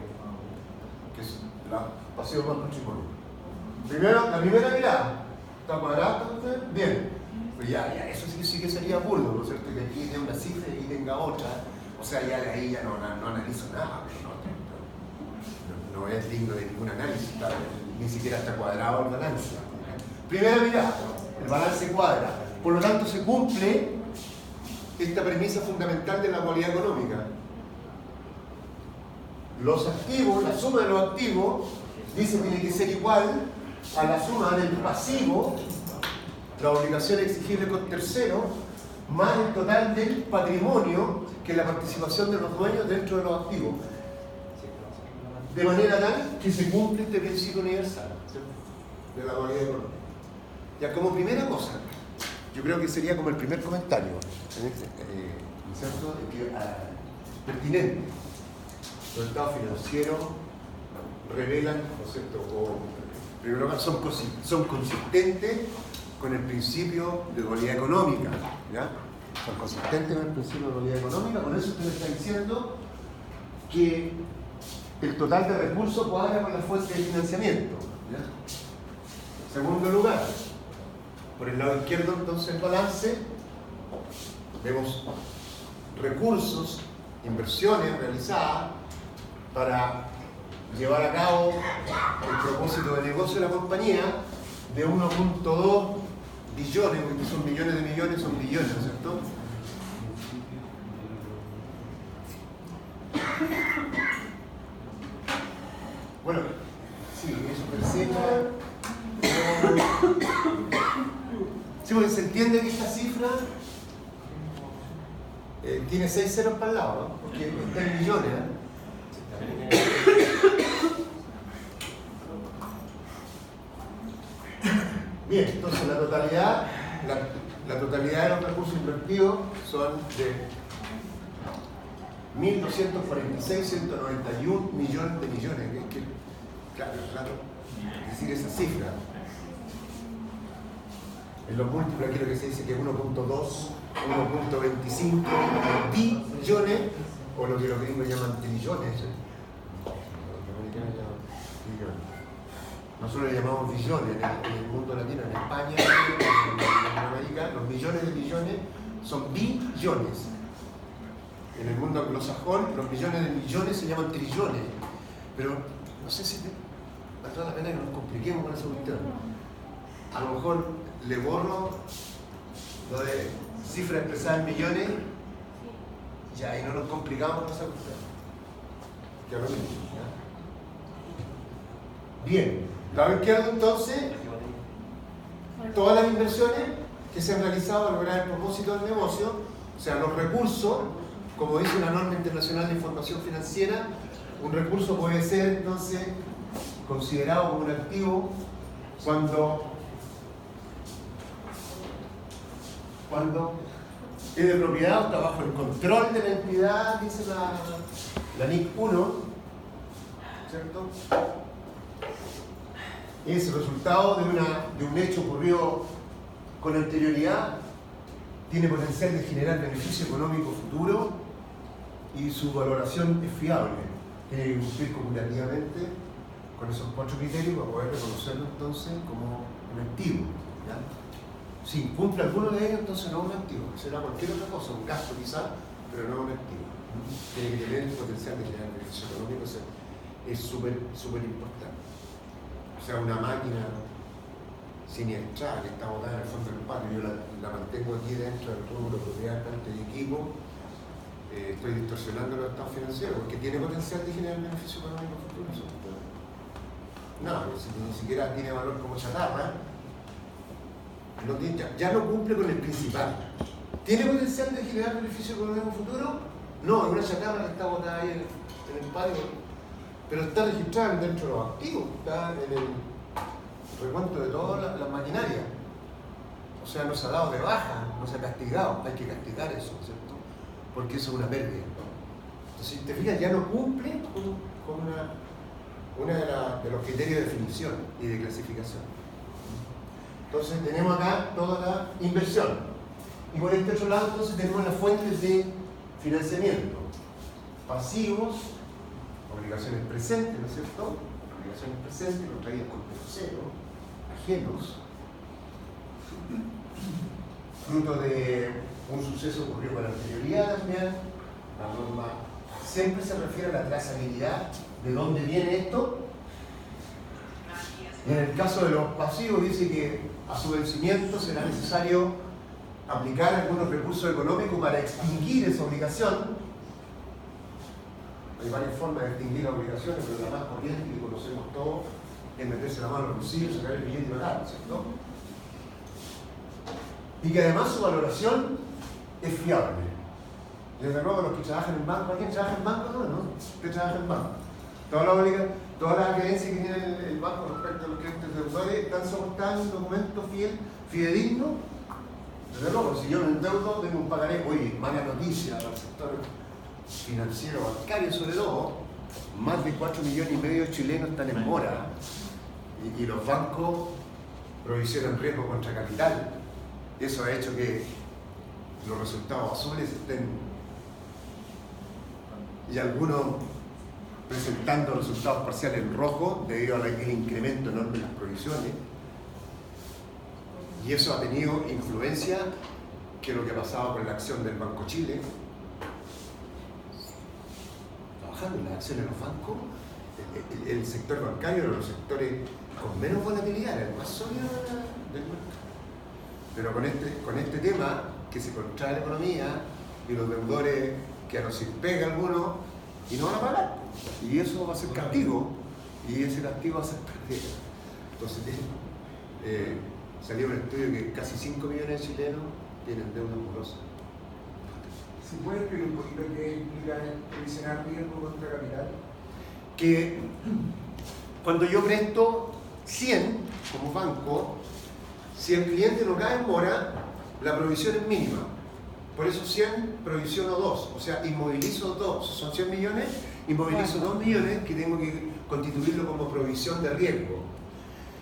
Que es la pasivo más patrimonio. Primero, la primera mirada, ¿está cuadrada? Bien. Pues ya, eso sí que sería burdo, ¿no es cierto? Que aquí tenga una cifra y aquí tenga otra. O sea, ya de ahí ya no analizo nada, no es digno de ningún análisis, ni siquiera está cuadrado el balance. Primera mirada, el balance cuadra. Por lo tanto, se cumple esta premisa fundamental de la cualidad económica. Los activos, la suma de los activos, dice que tiene que ser igual a la suma del pasivo, la obligación exigible con tercero, más el total del patrimonio, que es la participación de los dueños dentro de los activos. De manera tal que se cumple este principio universal de la cualidad económica. Ya, como primera cosa, yo creo que sería como el primer comentario, ¿cierto? Pertinente. Los estados financieros revelan, ¿no es cierto?, o primero son consistentes con el principio de dualidad económica, ¿ya? Son consistentes con el principio de dualidad económica, con eso usted está diciendo que el total de recursos cuadra con la fuente de financiamiento, ¿ya? Segundo lugar, por el lado izquierdo entonces el balance, vemos recursos, inversiones realizadas para llevar a cabo el propósito de negocio de la compañía de 1.2 billones, porque son millones de millones, son billones, ¿no es cierto? Bueno, sí, eso persona. Sí, porque se entiende que esta cifra tiene 6 ceros para el lado, ¿no? Porque está en millones, ¿eh? Bien, entonces la totalidad de los recursos invertidos son de 1.246.191 millones de millones. Claro, es decir, esa cifra. En los múltiplos aquí lo que se dice que 1.2, 1.25 billones, o lo que los gringos llaman trillones. Nosotros le llamamos billones en el mundo latino, en España, en América, los millones de billones son billones. En el mundo anglosajón, los millones de millones se llaman trillones. Pero no sé si vale la pena que nos compliquemos con esa cuestión. A lo mejor le borro lo de cifras expresadas en millones, ya, y no nos complicamos con esa cuestión. Ya lo mismo, ¿ya? Bien. Lado izquierdo, entonces, todas las inversiones que se han realizado para lograr el propósito del negocio, o sea, los recursos, como dice una norma internacional de información financiera, un recurso puede ser, entonces, considerado como un activo cuando es de propiedad o está bajo el control de la entidad, dice la NIC 1, ¿cierto? Es el resultado de un hecho ocurrido con anterioridad, tiene potencial de generar beneficio económico futuro y su valoración es fiable. Tiene que cumplir cumulativamente con esos 4 criterios para poder reconocerlo entonces como un activo, ¿ya? Si cumple alguno de ellos, entonces no es un activo, será cualquier otra cosa, un gasto quizás, pero no un activo. Tiene que tener el potencial de generar beneficio económico, es súper importante. O sea, una máquina siniestra que está botada en el fondo del patio, yo la mantengo aquí dentro del rubro propiedad de equipo, estoy distorsionando los estados financieros porque tiene potencial de generar beneficio económico futuro. No, ni siquiera tiene valor como chatarra, ya no cumple con el principal. ¿Tiene potencial de generar beneficio económico futuro? No, es una chatarra que está botada ahí en el patio. pero está registrada dentro de los activos, está en el recuento de todas las maquinarias. O sea, no se ha dado de baja, no se ha castigado, hay que castigar eso, ¿cierto? Porque eso es una pérdida. Entonces, si te fijas, ya no cumple con una de los criterios de definición y de clasificación. Entonces, tenemos acá toda la inversión. Y por este otro lado, entonces, tenemos las fuentes de financiamiento. Pasivos, obligaciones presentes, ¿no es cierto? Obligaciones presentes, contraídas con peso cero, ajenos, fruto de un suceso ocurrido con anterioridad también. La norma siempre se refiere a la trazabilidad de dónde viene esto. Y en el caso de los pasivos dice que a su vencimiento será necesario aplicar algunos recursos económicos para extinguir esa obligación. Hay varias formas de extinguir las obligaciones, pero la más corriente que conocemos todos es meterse la mano en los bolsillos, sacar el billete y pagar, ¿cierto? Y que además su valoración es fiable. Desde luego, los que trabajan en banco, ¿alguien trabaja en banco? No, usted trabaja en banco. Todas las creencias que tiene el banco respecto a los clientes deudores están soportadas en un documento fidedigno. Desde luego, si yo me endeudo, tengo un pagaré. Oye, mala noticia para el sector financiero, bancario sobre todo, más de 4,5 millones de chilenos están en mora y los bancos provisionan riesgo contra capital. Eso ha hecho que los resultados azules estén, y algunos presentando resultados parciales en rojo debido al incremento enorme de las provisiones. Y eso ha tenido influencia que lo que ha pasado con la acción del Banco Chile. Trabajando en las acciones de los bancos, el sector bancario era uno de los sectores con menos volatilidad, era el más sólido del mercado. Pero con este tema que se contrae la economía y los deudores que a nos pega algunos y no van a pagar, y eso va a ser castigo, y ese castigo va a ser pérdida. Entonces salió un estudio que casi 5 millones de chilenos tienen deuda morosa. ¿Se puede explicar un poquito qué implica provisionar riesgo contra capital? Que cuando yo presto 100 como banco, si el cliente no cae en mora, la provisión es mínima. Por eso 100 provisiono 2, o sea, inmovilizo 2. Son 100 millones, inmovilizo 2 millones que tengo que constituirlo como provisión de riesgo.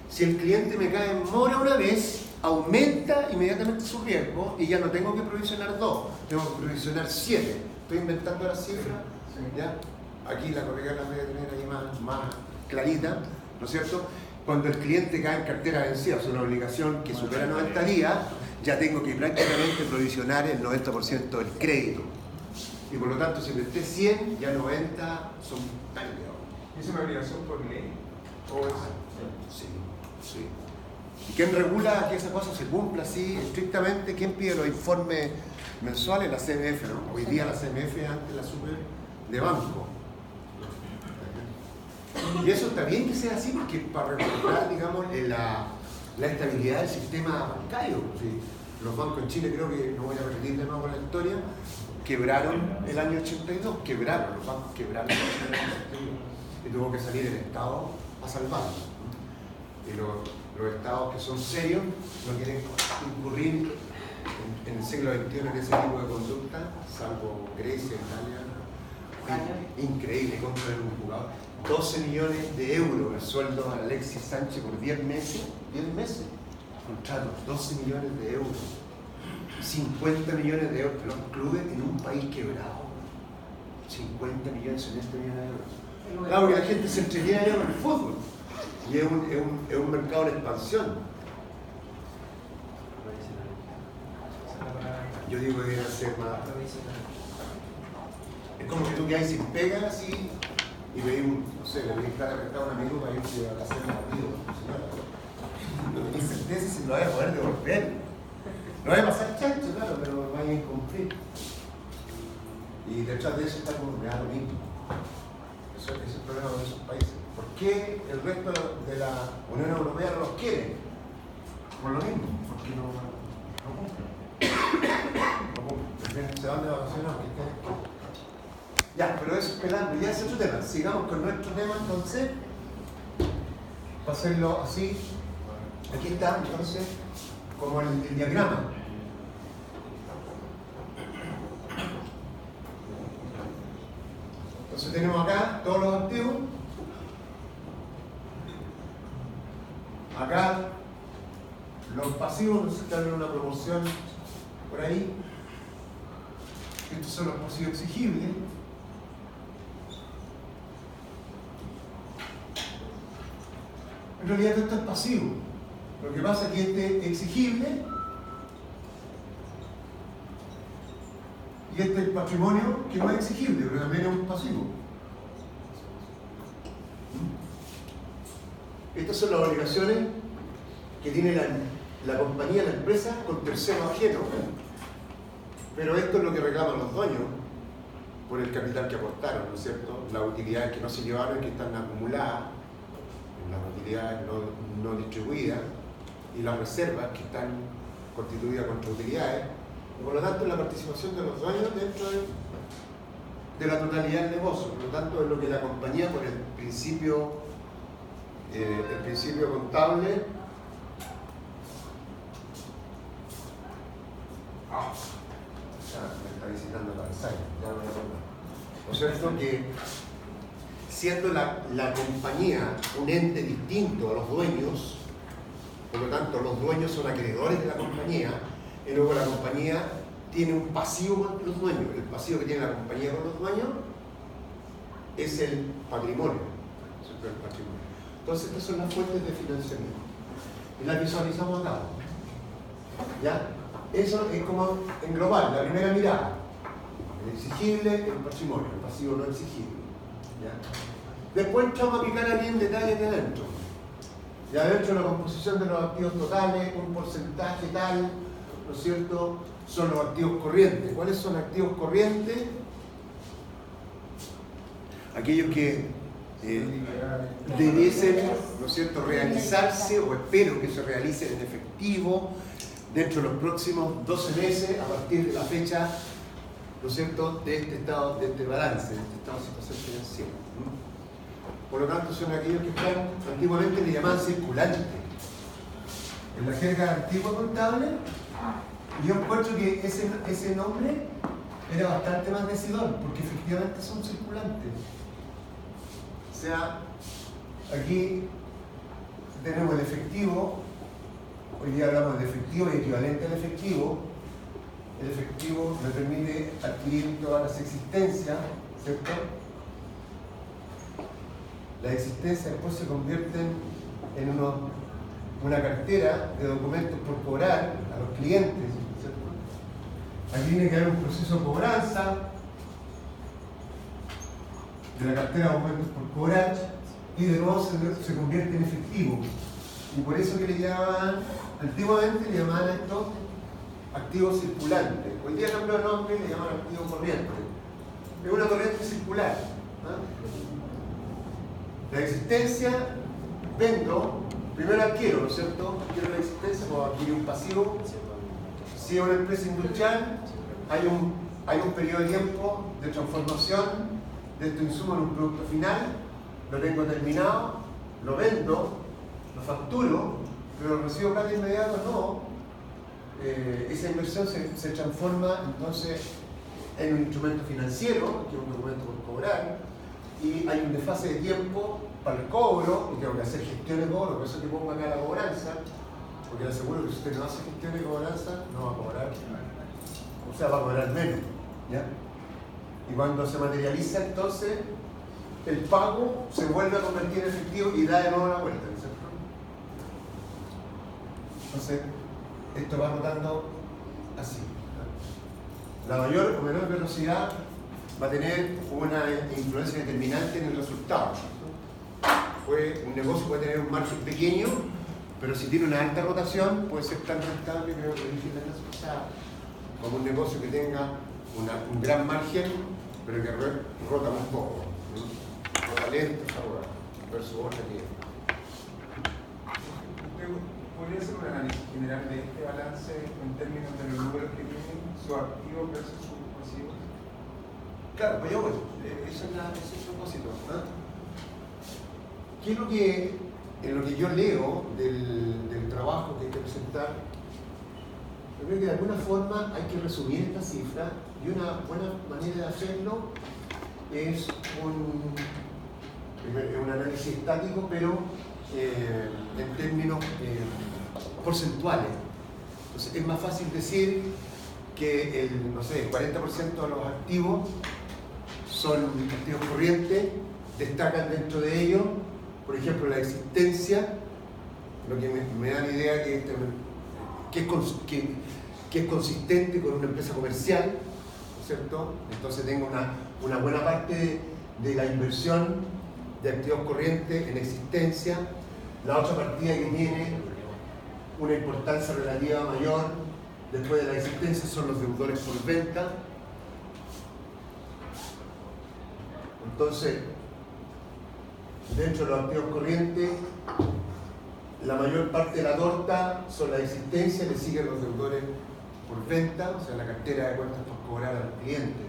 Si el cliente me cae en mora una vez, aumenta inmediatamente su riesgo y ya no tengo que provisionar 2, tengo que provisionar 7. Estoy inventando las cifras, ¿ya? Aquí la colega la voy a tener ahí más clarita, ¿no es cierto? Cuando el cliente cae en cartera vencida, o sea, una obligación que supera 90 días, ya tengo que prácticamente provisionar el 90% del crédito. Y por lo tanto, si presté 100, ya 90 son pérdidas. ¿Es una obligación por ley? ¿O es? Sí. ¿Y quién regula que esa cosa se cumpla así estrictamente? ¿Quién pide los informes mensuales? La CMF, ¿no? Hoy día la CMF es antes la super de banco. Y eso está bien que sea así, porque para recuperar, digamos, la estabilidad del sistema bancario. ¿Sí? Los bancos en Chile, creo que, no voy a repetir de nuevo la historia, quebraron el año 82, los bancos quebraron el año 82, y tuvo que salir el Estado a salvarlos. Y los estados que son serios no quieren incurrir en el siglo XXI en ese tipo de conducta, salvo Grecia, Italia. Increíble, comprar un jugador. 12 millones de euros el sueldo a Alexis Sánchez por 10 meses. 10 meses. Contratos, 12 millones de euros. 50 millones de euros. Los clubes en un país quebrado. 50 millones, 70 millones de euros. Claro que la gente se entretiene en el fútbol. Y es un mercado en expansión. Yo digo que debería ser más. Es como que tú quedas sin pega así y pedís no sé, le pedís plata prestada a un amigo para irse a hacer un partido. No tenés certeza si lo vas a poder devolver. No va a pasar chancho, claro, pero va a incumplir. Y detrás de eso está como me da lo mismo. Eso es el problema de esos países. ¿Por qué el resto de la Unión Europea no los quiere? Por lo mismo, porque no cumplen. No cumplen. Se van de vacaciones aunque estén. Ya, pero eso esperando, ya es otro tema. Sigamos con nuestro tema entonces. Para hacerlo así, aquí está entonces como el diagrama. Entonces tenemos acá todos los activos. Acá los pasivos nos están en una proporción por ahí. Estos son los pasivos exigibles. En realidad esto es pasivo. Lo que pasa es que este es exigible y este es el patrimonio que no es exigible, pero también es un pasivo. Estas son las obligaciones que tiene la compañía, la empresa, con terceros ajenos. Pero esto es lo que reclaman los dueños por el capital que aportaron, ¿no es cierto? Las utilidades que no se llevaron y que están acumuladas, las utilidades no distribuidas y las reservas que están constituidas contra utilidades. Y por lo tanto, la participación de los dueños dentro de la totalidad del negocio. Por lo tanto, es lo que la compañía, por el principio contable, me está visitando el Alzheimer, ya me voy a acordar. ¿No es cierto? Que siendo la compañía un ente distinto a los dueños, por lo tanto los dueños son acreedores de la compañía, y luego la compañía tiene un pasivo con los dueños. El pasivo que tiene la compañía con los dueños es el patrimonio. ¿No? El patrimonio. Entonces estas son las fuentes de financiamiento. Y las visualizamos acá. ¿Ya? Eso es como englobar la primera mirada. El exigible, el patrimonio, el pasivo no exigible. ¿Ya? Después entramos a picar aquí en detalle de adentro. Y adentro la composición de los activos totales, un porcentaje tal, ¿no es cierto? Son los activos corrientes. ¿Cuáles son activos corrientes? Aquellos que debiesen, ¿no es cierto?, realizarse, o espero que se realicen en efectivo dentro de los próximos 12 meses a partir de la fecha, ¿no es cierto?, de este estado, de este balance, de este estado de situación financiera. Por lo tanto, son aquellos que están, antiguamente le llamaban circulantes. En la jerga antigua contable, yo encuentro que ese nombre era bastante más decidor, porque efectivamente son circulantes. O sea, aquí tenemos el efectivo, hoy día hablamos de efectivo y equivalente al efectivo. El efectivo me permite adquirir todas las existencias, ¿cierto? Las existencias después se convierten en una cartera de documentos por cobrar a los clientes, ¿cierto? Aquí tiene que haber un proceso de cobranza de la cartera de documentos por cobrar y de nuevo se convierte en efectivo. Y por eso que le llamaban, antiguamente le llamaban a estos activos circulantes. Hoy día cambió el nombre y le llaman activo corriente. Es una corriente circular. La existencia, vendo, primero adquiero, ¿no es cierto? Adquiero la existencia, puedo adquirir un pasivo. Si es una empresa industrial, hay un periodo de tiempo de transformación de este insumo en un producto final, lo tengo terminado, lo vendo, lo facturo, pero recibo plata inmediato, no. Esa inversión se transforma entonces en un instrumento financiero, que es un documento por cobrar, y hay un desfase de tiempo para el cobro, y tengo que hacer gestiones de cobro, por eso que pongo acá la cobranza, porque le aseguro que si usted no hace gestiones de cobranza, no va a cobrar, o sea, va a cobrar menos, ¿ya? Y cuando se materializa entonces, el pago se vuelve a convertir en efectivo y da de nuevo la vuelta, ¿no es cierto? Entonces, esto va rotando así. La mayor o menor velocidad va a tener una influencia determinante en el resultado. Un negocio puede tener un margen pequeño, pero si tiene una alta rotación puede ser tan rentable, creo que dije la vez pasada, como un negocio que tenga un gran margen, pero que rota muy poco. Rota lento, versus otra que... ¿Podría hacer un análisis general de este balance en términos de los números que tienen sus activos versus sus pasivos? Claro, pues yo voy. Ese es el propósito. ¿Ah? ¿Qué es lo que, en lo que yo leo del trabajo que hay que presentar? Yo creo que de alguna forma hay que resumir esta cifra y una buena manera de hacerlo es un análisis estático, pero en términos porcentuales. Entonces es más fácil decir que el 40% de los activos son activos corrientes, destacan dentro de ellos, por ejemplo, la existencia, lo que me da la idea que es consistente con una empresa comercial, ¿no es cierto? Entonces tengo una buena parte de la inversión de activos corrientes en existencia. La otra partida que tiene una importancia relativa mayor después de la existencia son los deudores por venta. Entonces, dentro de los activos corrientes, la mayor parte de la torta son la existencia, le siguen los deudores por venta, o sea, la cartera de cuentas por cobrar al cliente.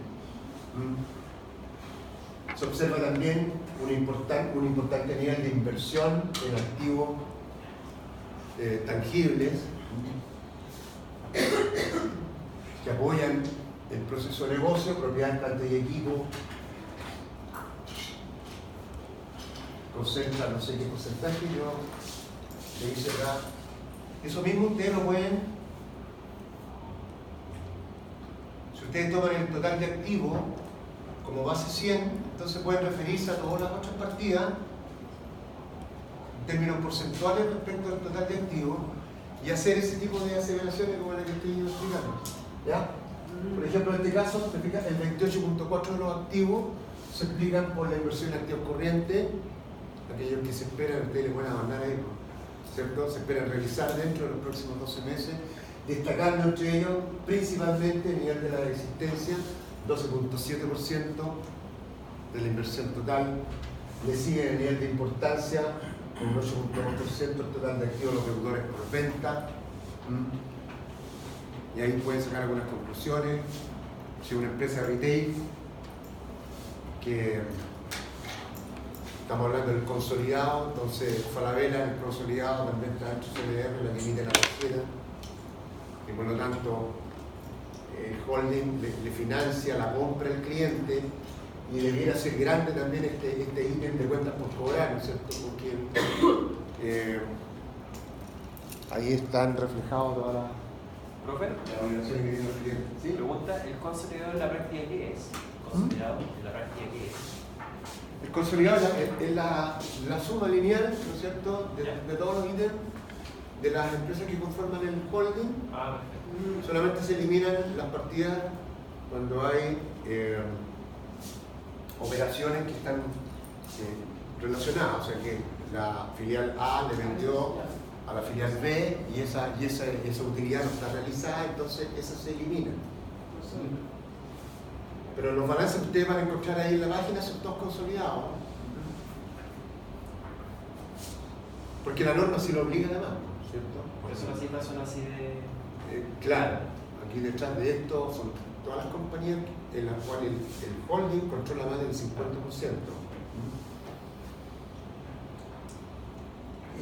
Se observa también un importante nivel de inversión en activos tangibles que apoyan el proceso de negocio, propiedad, planta y equipo, concentra no sé qué porcentaje, yo le hice acá. Eso mismo ustedes lo pueden, si ustedes toman el total de activos como base 100, entonces pueden referirse a todas las otras partidas en términos porcentuales respecto al total de activos y hacer ese tipo de aseveraciones como la que estoy explicando. ¿Ya? Por ejemplo, en este caso, el 28.4% de los activos se explican por la inversión en activos corrientes, aquellos que se esperan, ustedes les van a mandar ahí, ¿cierto? Se esperan realizar dentro de los próximos 12 meses, destacando entre ellos principalmente el nivel de la existencia, 12.7% de la inversión total, le sigue el nivel de importancia, con un 8.2% el total de activos los deudores por venta. Y ahí pueden sacar algunas conclusiones. Si una empresa retail, que estamos hablando del consolidado, entonces Falabella, el consolidado también está dentro de CDR, la que emite la tarjeta, y por lo tanto el holding le financia la compra al cliente y debiera ser grande también este ítem de cuentas por cobrar, ¿no es cierto? Porque ahí están reflejados todas las Profe, obligaciones que tiene el cliente. ¿Sí? pregunta, ¿el consolidado en la práctica qué es? ¿Consolidado en la práctica qué es? El consolidado es la suma lineal, ¿no es cierto?, de todos los ítems de las empresas que conforman el holding. Ah, perfecto. Solamente se eliminan las partidas cuando hay operaciones que están relacionadas, o sea que la filial A le vendió a la filial B y esa utilidad no está realizada, entonces esas se eliminan. Pero los balances que ustedes van a encontrar ahí en la página son todos consolidados. Porque la norma sí lo obliga además, ¿cierto? Por eso las cifras son así de... Claro, aquí detrás de esto son todas las compañías en las cuales el holding controla más del 50%.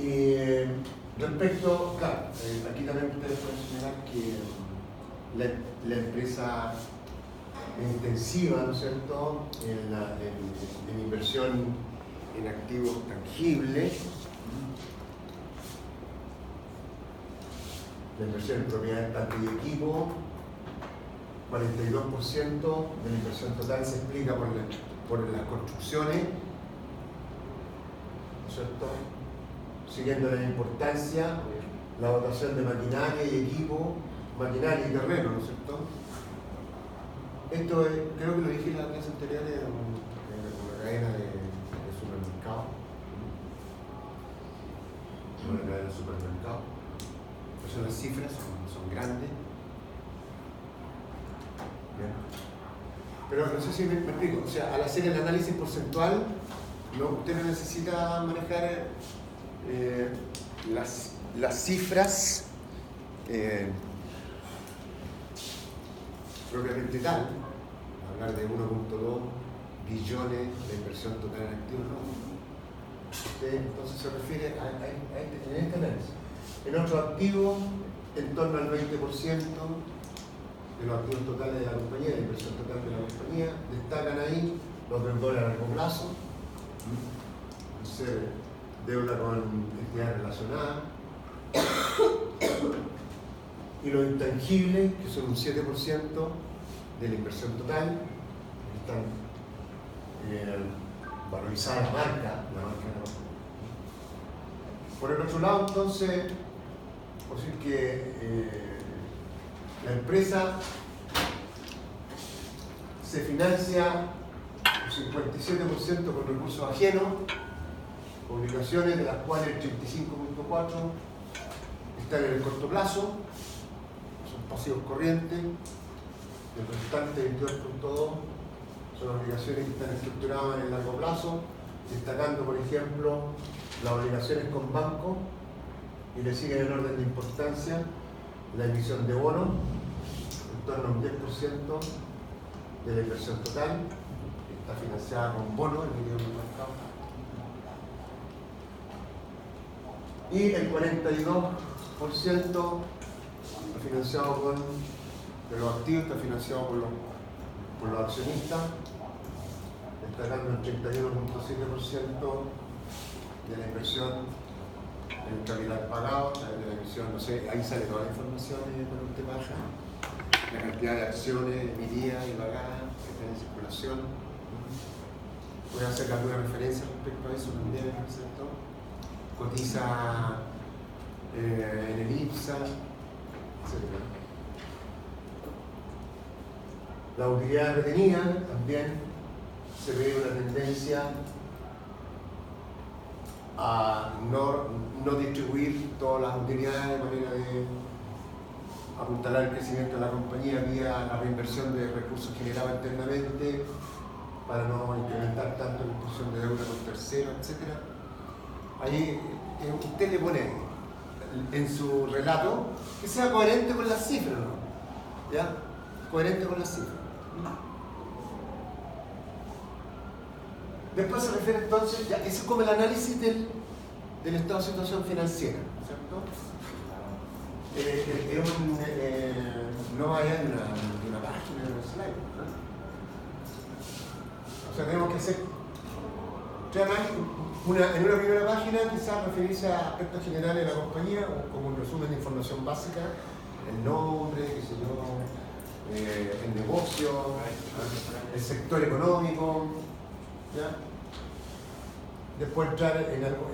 Y respecto, claro, aquí también ustedes pueden señalar que la empresa intensiva, ¿no es cierto?, en inversión en activos tangibles, la inversión en propiedades, planta y equipo, 42% de la inversión total se explica por las construcciones, ¿no es cierto?, siguiendo la importancia, la dotación de maquinaria y equipo, maquinaria y terreno, ¿no es cierto? Esto es, creo que lo dije en la clase anterior, en una cadena de supermercados. Una cadena de supermercados. Por eso las cifras son grandes. Bien. Pero no sé si me explico. O sea, al hacer el análisis porcentual, usted no necesita manejar las cifras propiamente tal. hablar de 1.2 billones de inversión total en activos, no. Entonces se refiere en este análisis. En otros activos, en torno al 20% de los activos totales de la compañía, de la inversión total de la compañía, destacan ahí los deudores a largo plazo, deuda con entidades relacionadas, y los intangibles, que son un 7% de la inversión total, están valorizadas la marca. Por el otro lado, entonces, por decir que la empresa se financia un 57% con recursos ajenos, obligaciones de las cuales el 35.4% están en el corto plazo, son pasivos corrientes, el restante 22.2% son obligaciones que están estructuradas en el largo plazo, destacando, por ejemplo, las obligaciones con banco, y le sigue en orden de importancia la emisión de bonos, en torno a un 10% de la inversión total, está financiada con bonos en el mercado. Y el 42% está financiado de los activos, está financiado por los accionistas, destacando el 31.7% de la inversión en el capital pagado, de la emisión, no sé, ahí sale toda la información cuando usted baja, la cantidad de acciones emitidas y pagadas que están en circulación. Voy a hacer alguna referencia respecto a eso también, ¿cierto? Cotiza en el IPSA, etc. La utilidad retenida también se ve una tendencia a no distribuir todas las utilidades de manera de apuntalar el crecimiento de la compañía vía la reinversión de recursos generados internamente para no incrementar tanto la imposición de deuda con terceros, etc. Ahí usted le pone en su relato que sea coherente con las cifras, ¿no? ¿Ya? Coherente con las cifras. Después se refiere entonces, ya, eso es como el análisis del estado de situación financiera, ¿cierto? No hay una página de un slide, ¿no? O sea, tenemos que hacer en una primera página quizás referirse a aspectos generales de la compañía, como un resumen de información básica, el nombre, qué sé yo, el negocio, el sector económico, ¿ya? Después entrar en algún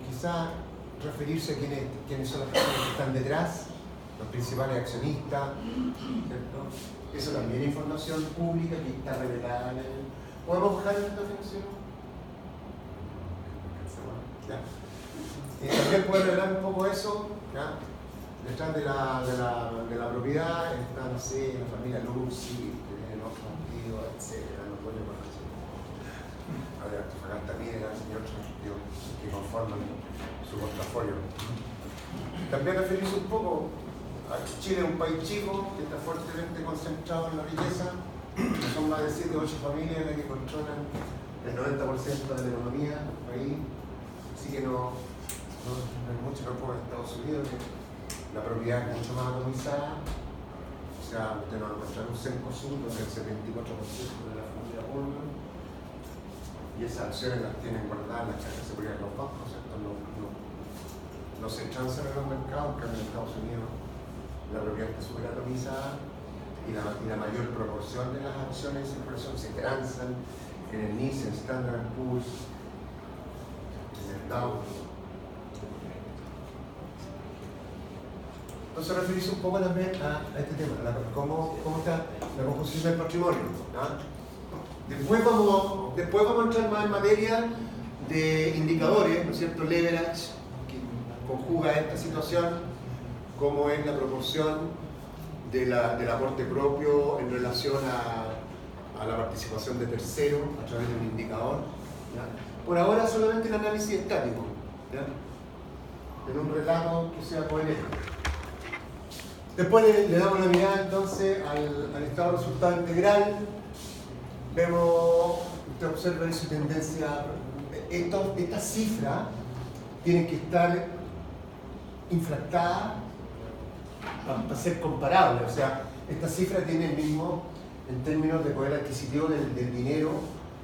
quizá referirse a quiénes son las personas que están detrás, los principales accionistas, ¿cierto? Eso también es información pública que está revelada en el... ¿Podemos bajar en esta financiero? ¿Ya? También puede revelar un poco eso, ¿ya? Detrás de la propiedad está, no sé, la familia Lucy, que tienen otros antiguos, etc. No puede poner de Antofagasta Piedra y otros antiguos que conforman su portafolio. También referirse un poco a Chile, un país chico que está fuertemente concentrado en la riqueza. Son más de 7 o 8 familias las que controlan el 90% de la economía del país. Así que no hay mucho campo en Estados Unidos, que la propiedad es mucho más atomizada. O sea, usted no va a encontrar un Cencosud donde el 74% de la familia Goldman, y esas acciones las tienen guardadas en las cajas de seguridad de los bancos, ¿cierto? No se transan en los mercados, que en Estados Unidos la propiedad está súper atomizada y la mayor proporción de las acciones en circulación se transan en el NICE, en Standard & Poor's, en el Dow. Entonces referirse un poco también a este tema, cómo está la composición del patrimonio, ¿no? Después vamos a entrar más en materia de indicadores, ¿no es cierto? Leverage, que conjuga esta situación, cómo es la proporción del aporte propio en relación a la participación de terceros a través de un indicador, ¿ya? Por ahora solamente el análisis estático, ¿ya? En un relato que sea coherente. Después le damos una mirada entonces al estado de resultado integral. Vemos, usted observa en su tendencia, esta cifra tiene que estar infractada para ser comparable. O sea, esta cifra tiene el mismo, en términos de poder adquisitivo del dinero,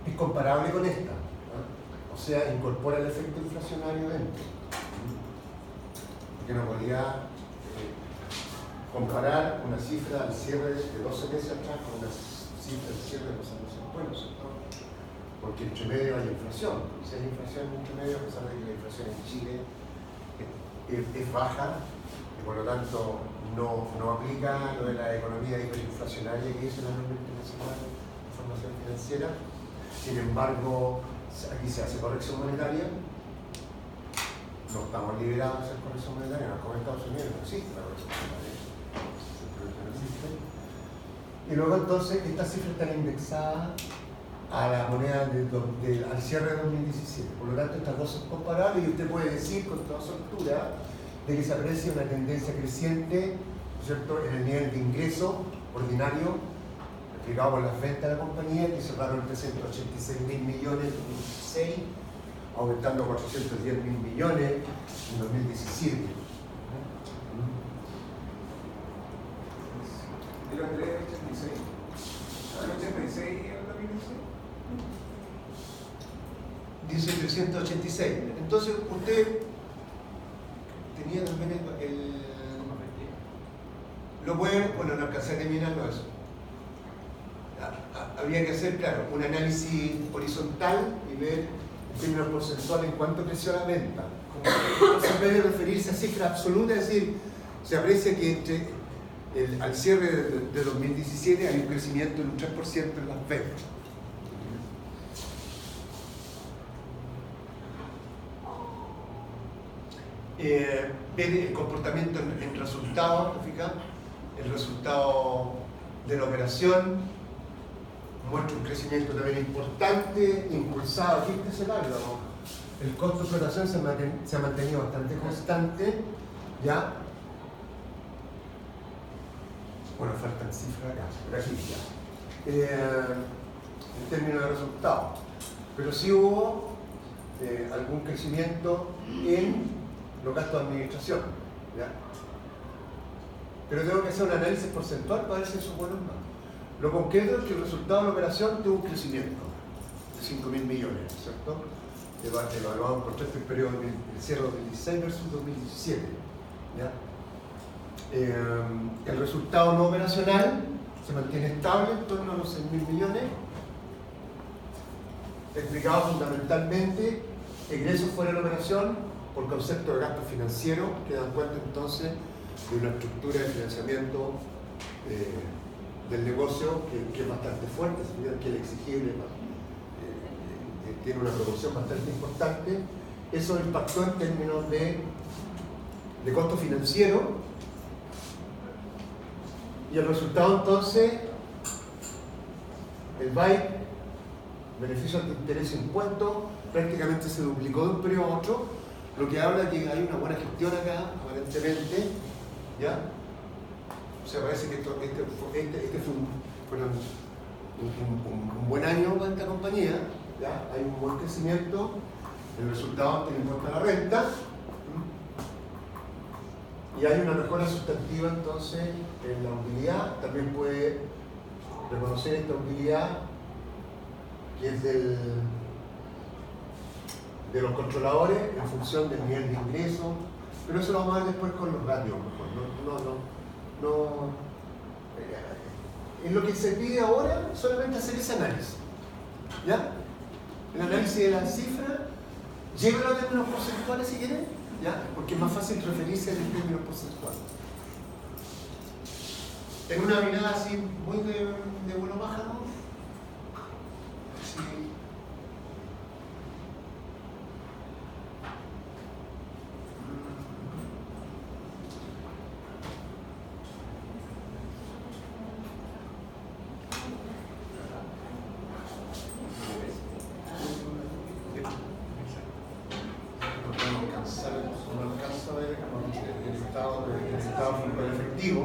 es comparable con esta, ¿no? O sea, incorpora el efecto inflacionario dentro. Porque no podía comparar una cifra al cierre de 12 meses atrás con una cifra al cierre de los años 50, ¿cierto? Porque entre medio hay inflación. Si hay inflación entre medio, a pesar de que la inflación en Chile es baja, y por lo tanto no aplica lo de la economía hiperinflacionaria que dice la norma internacional de información financiera. Sin embargo, aquí se hace corrección monetaria. No estamos liberados de hacer corrección monetaria, no como en Estados Unidos, no existe la corrección monetaria. No existe. Y luego entonces estas cifras están indexadas a la moneda al cierre de 2017. Por lo tanto, estas dos son comparables y usted puede decir con toda soltura de que se aprecia una tendencia creciente, ¿cierto?, en el nivel de ingreso ordinario, explicado por las ventas de la compañía, que cerraron 386.000 millones en 2016, aumentando a 410.000 millones en 2017. ¿Y los 386? ¿El 86 era la financiación? Dice 386. Entonces, usted tenía también lo puede, bueno, no alcancé a terminarlo eso. Habría que hacer, claro, un análisis horizontal y ver en términos porcentuales en cuánto creció la venta. Entonces, en vez de referirse a cifras absolutas, es decir, se aprecia que al cierre de 2017 hay un crecimiento de un 3% en las ventas. Ver el comportamiento en resultados, el resultado de la operación muestra un crecimiento también importante, impulsado. Aquí este el costo de explotación se ha mantenido bastante constante, ¿ya? Bueno, faltan cifras acá, pero aquí ya. En términos de resultados. Pero sí hubo algún crecimiento en los gastos de administración, ¿ya? Pero tengo que hacer un análisis porcentual para ver si eso es bueno o no. Lo concreto es que el resultado de la operación tuvo un crecimiento de 5.000 millones, ¿cierto? Evaluado por este periodo del cierre 2016 versus 2017, ¿ya? El resultado no operacional se mantiene estable en torno a los 6.000 millones, explicado fundamentalmente egresos fuera de la operación por concepto de gasto financiero, que dan cuenta entonces de una estructura de financiamiento del negocio que es bastante fuerte, que el exigible tiene una proporción bastante importante. Eso impactó en términos de costo financiero. Y el resultado entonces, el BAI, beneficio de interés e impuesto, prácticamente se duplicó de un periodo a otro, lo que habla que hay una buena gestión acá, aparentemente, ¿ya? O sea, parece que este fue un buen año para esta compañía, ¿ya? Hay un buen crecimiento, el resultado tiene en cuenta la renta, y hay una mejora sustantiva entonces en la utilidad. También puede reconocer esta utilidad que es de los controladores en función del nivel de ingreso, pero eso lo vamos a ver después con los ratios mejor. En lo que se pide ahora solamente hacer ese análisis, ¿ya? El análisis de las cifras, llévelo a términos porcentuales si quieren, ¿ya? Porque es más fácil referirse a los términos porcentuales. En una mirada así muy de vuelo pájaro, sí. No alcanza a ver el estado efectivo.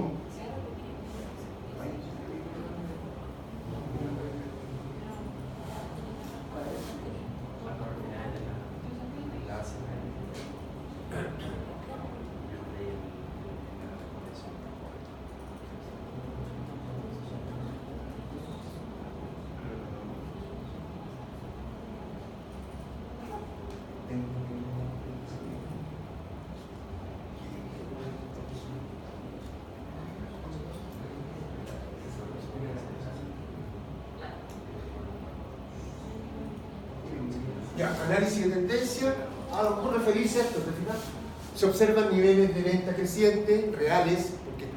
Ya, análisis de tendencia, a lo mejor referirse a esto, ¿te fijas? Se observan niveles de venta crecientes, reales, porque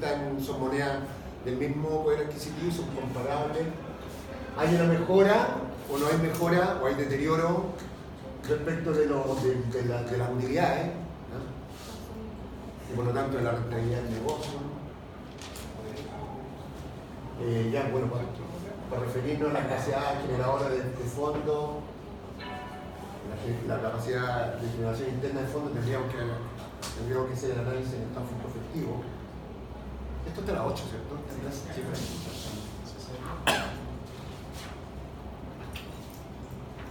son monedas del mismo poder adquisitivo, son comparables. ¿Hay una mejora o no hay mejora o hay deterioro respecto de las utilidades? ¿No? Y por lo tanto de la rentabilidad del negocio. Ya, bueno, para referirnos a la capacidad generadora de fondos, la capacidad de generación interna de fondos, tendríamos que hacer el análisis en estado efectivo. Esto está a las 8, ¿cierto?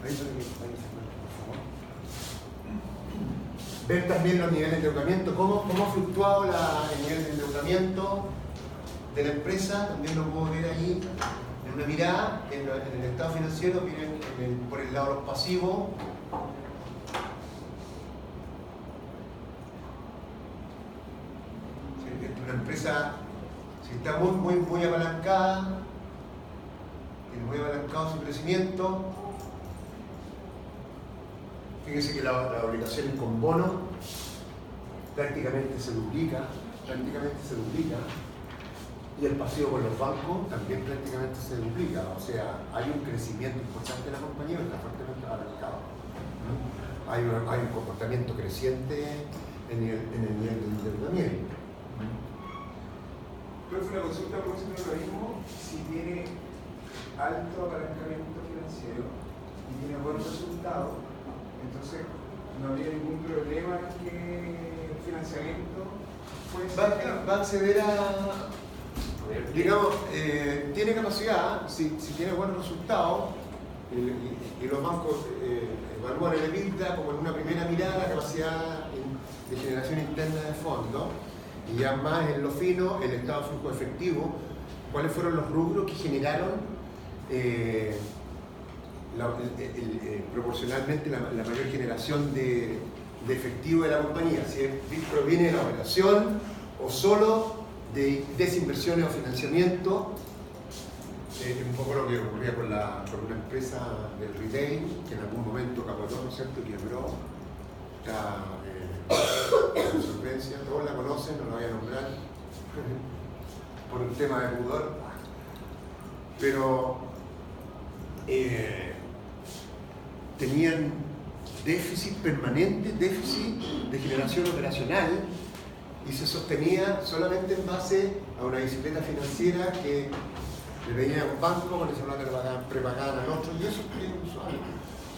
Ahí por favor. Ver también los niveles de endeudamiento, cómo ha fluctuado el nivel de endeudamiento de la empresa, también lo puedo ver ahí en una mirada, en el estado financiero, miren por el lado de los pasivos. Una empresa, si está muy apalancada, tiene muy apalancado su crecimiento, fíjense que las obligaciones con bono prácticamente se duplica, y el pasivo con los bancos también prácticamente se duplica, o sea, hay un crecimiento importante de la compañía, está fuertemente apalancado. Hay un comportamiento creciente en el nivel de endeudamiento. Pero fue una consulta por ese organismo, si tiene alto apalancamiento financiero y tiene buenos resultados, entonces no habría ningún problema en que el financiamiento va a acceder a, digamos, tiene capacidad, si tiene buenos resultados, y los bancos evalúan el EBITDA como en una primera mirada la capacidad de generación interna de fondos. Y ya más en lo fino, el estado de flujo efectivo, cuáles fueron los rubros que generaron proporcionalmente la mayor generación de efectivo de la compañía, si proviene de la operación o solo de desinversiones o financiamiento. Un poco lo que ocurría con una empresa del retail que en algún momento capotó, ¿no es cierto?, quebró. La solvencia, todos la conocen, no la voy a nombrar por un tema de pudor, pero tenían déficit permanente, déficit de generación operacional, y se sostenía solamente en base a una bicicleta financiera que le venía a un banco con esa plata prepagaban al otro, y eso es usual.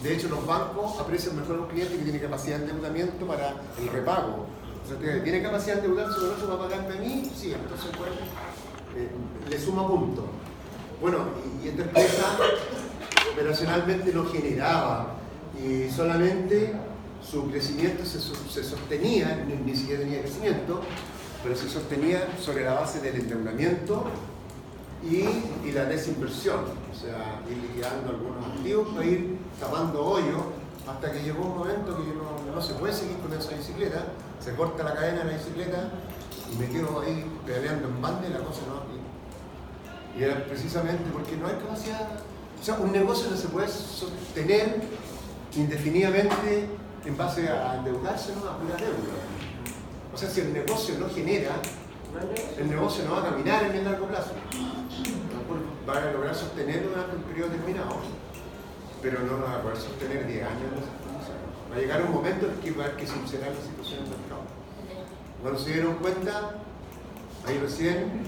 De hecho, los bancos aprecian mejor a un cliente que tiene capacidad de endeudamiento para el repago. O sea, tiene capacidad de endeudarse con otro para pagarme a mí, sí, entonces pues, le suma puntos. Bueno, y esta empresa operacionalmente no generaba, y solamente su crecimiento se sostenía, ni siquiera tenía crecimiento, pero se sostenía sobre la base del endeudamiento y la desinversión, o sea, ir liquidando algunos activos para ir tapando hoyos, hasta que llegó un momento que no se puede seguir con esa bicicleta, se corta la cadena de la bicicleta y me quedo ahí pedaleando en banda y la cosa no aplica. Y era precisamente porque no hay capacidad, o sea, un negocio no se puede sostener indefinidamente en base a endeudarse, ¿no?, a pura deuda. O sea, si el negocio no genera, el negocio no va a caminar en el largo plazo. Va a lograr sostenerlo durante un periodo determinado, pero no va a poder sostener 10 años. Va a llegar un momento en que va a haber que sincerar la situación del mercado. Cuando se dieron cuenta, ahí recién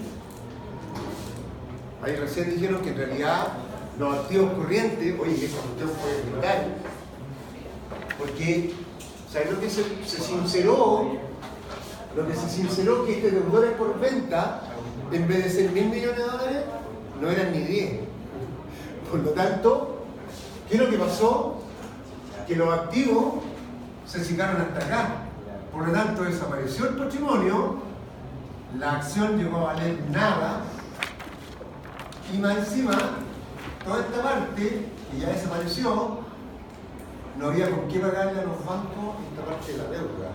dijeron que en realidad los activos corrientes, oye, esa cuestión fue brutal, porque ¿sabes lo que se sinceró? Lo que se sinceró que este deudores por venta, en vez de ser $1.000 millones, no eran ni 10. Por lo tanto, ¿qué es lo que pasó? Que los activos se asignaron hasta acá. Por lo tanto, desapareció el patrimonio, la acción llegó a valer nada, y más encima, toda esta parte, que ya desapareció, no había con qué pagarle a los bancos esta parte de la deuda.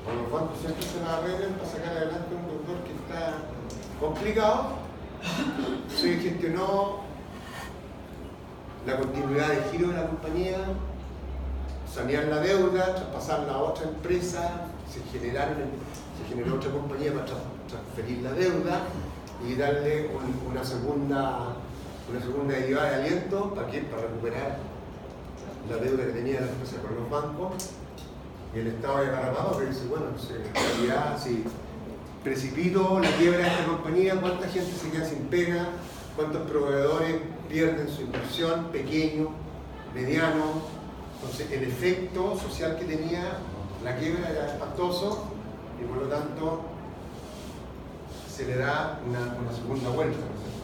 Los bancos siempre se la arreglan para sacar adelante un deudor que está complicado. Se gestionó la continuidad de giro de la compañía, sanear la deuda, traspasarla a otra empresa, se generó otra compañía para transferir la deuda y darle una segunda derivada de aliento. ¿Para qué? Para recuperar la deuda que tenía la empresa con los bancos. Y el Estado de agarrapado que dice, bueno, en realidad si precipito la quiebra de esta compañía, ¿cuánta gente se queda sin pega? ¿Cuántos proveedores pierden su inversión? Pequeño, mediano. Entonces el efecto social que tenía la quiebra era espantoso y por lo tanto se le da una segunda vuelta, ¿no es cierto?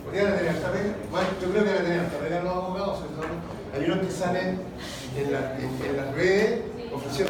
¿Podrían tener esta pega? Bueno, yo creo que van a tener esta pega los abogados, hay unos que salen en las redes ofreciendo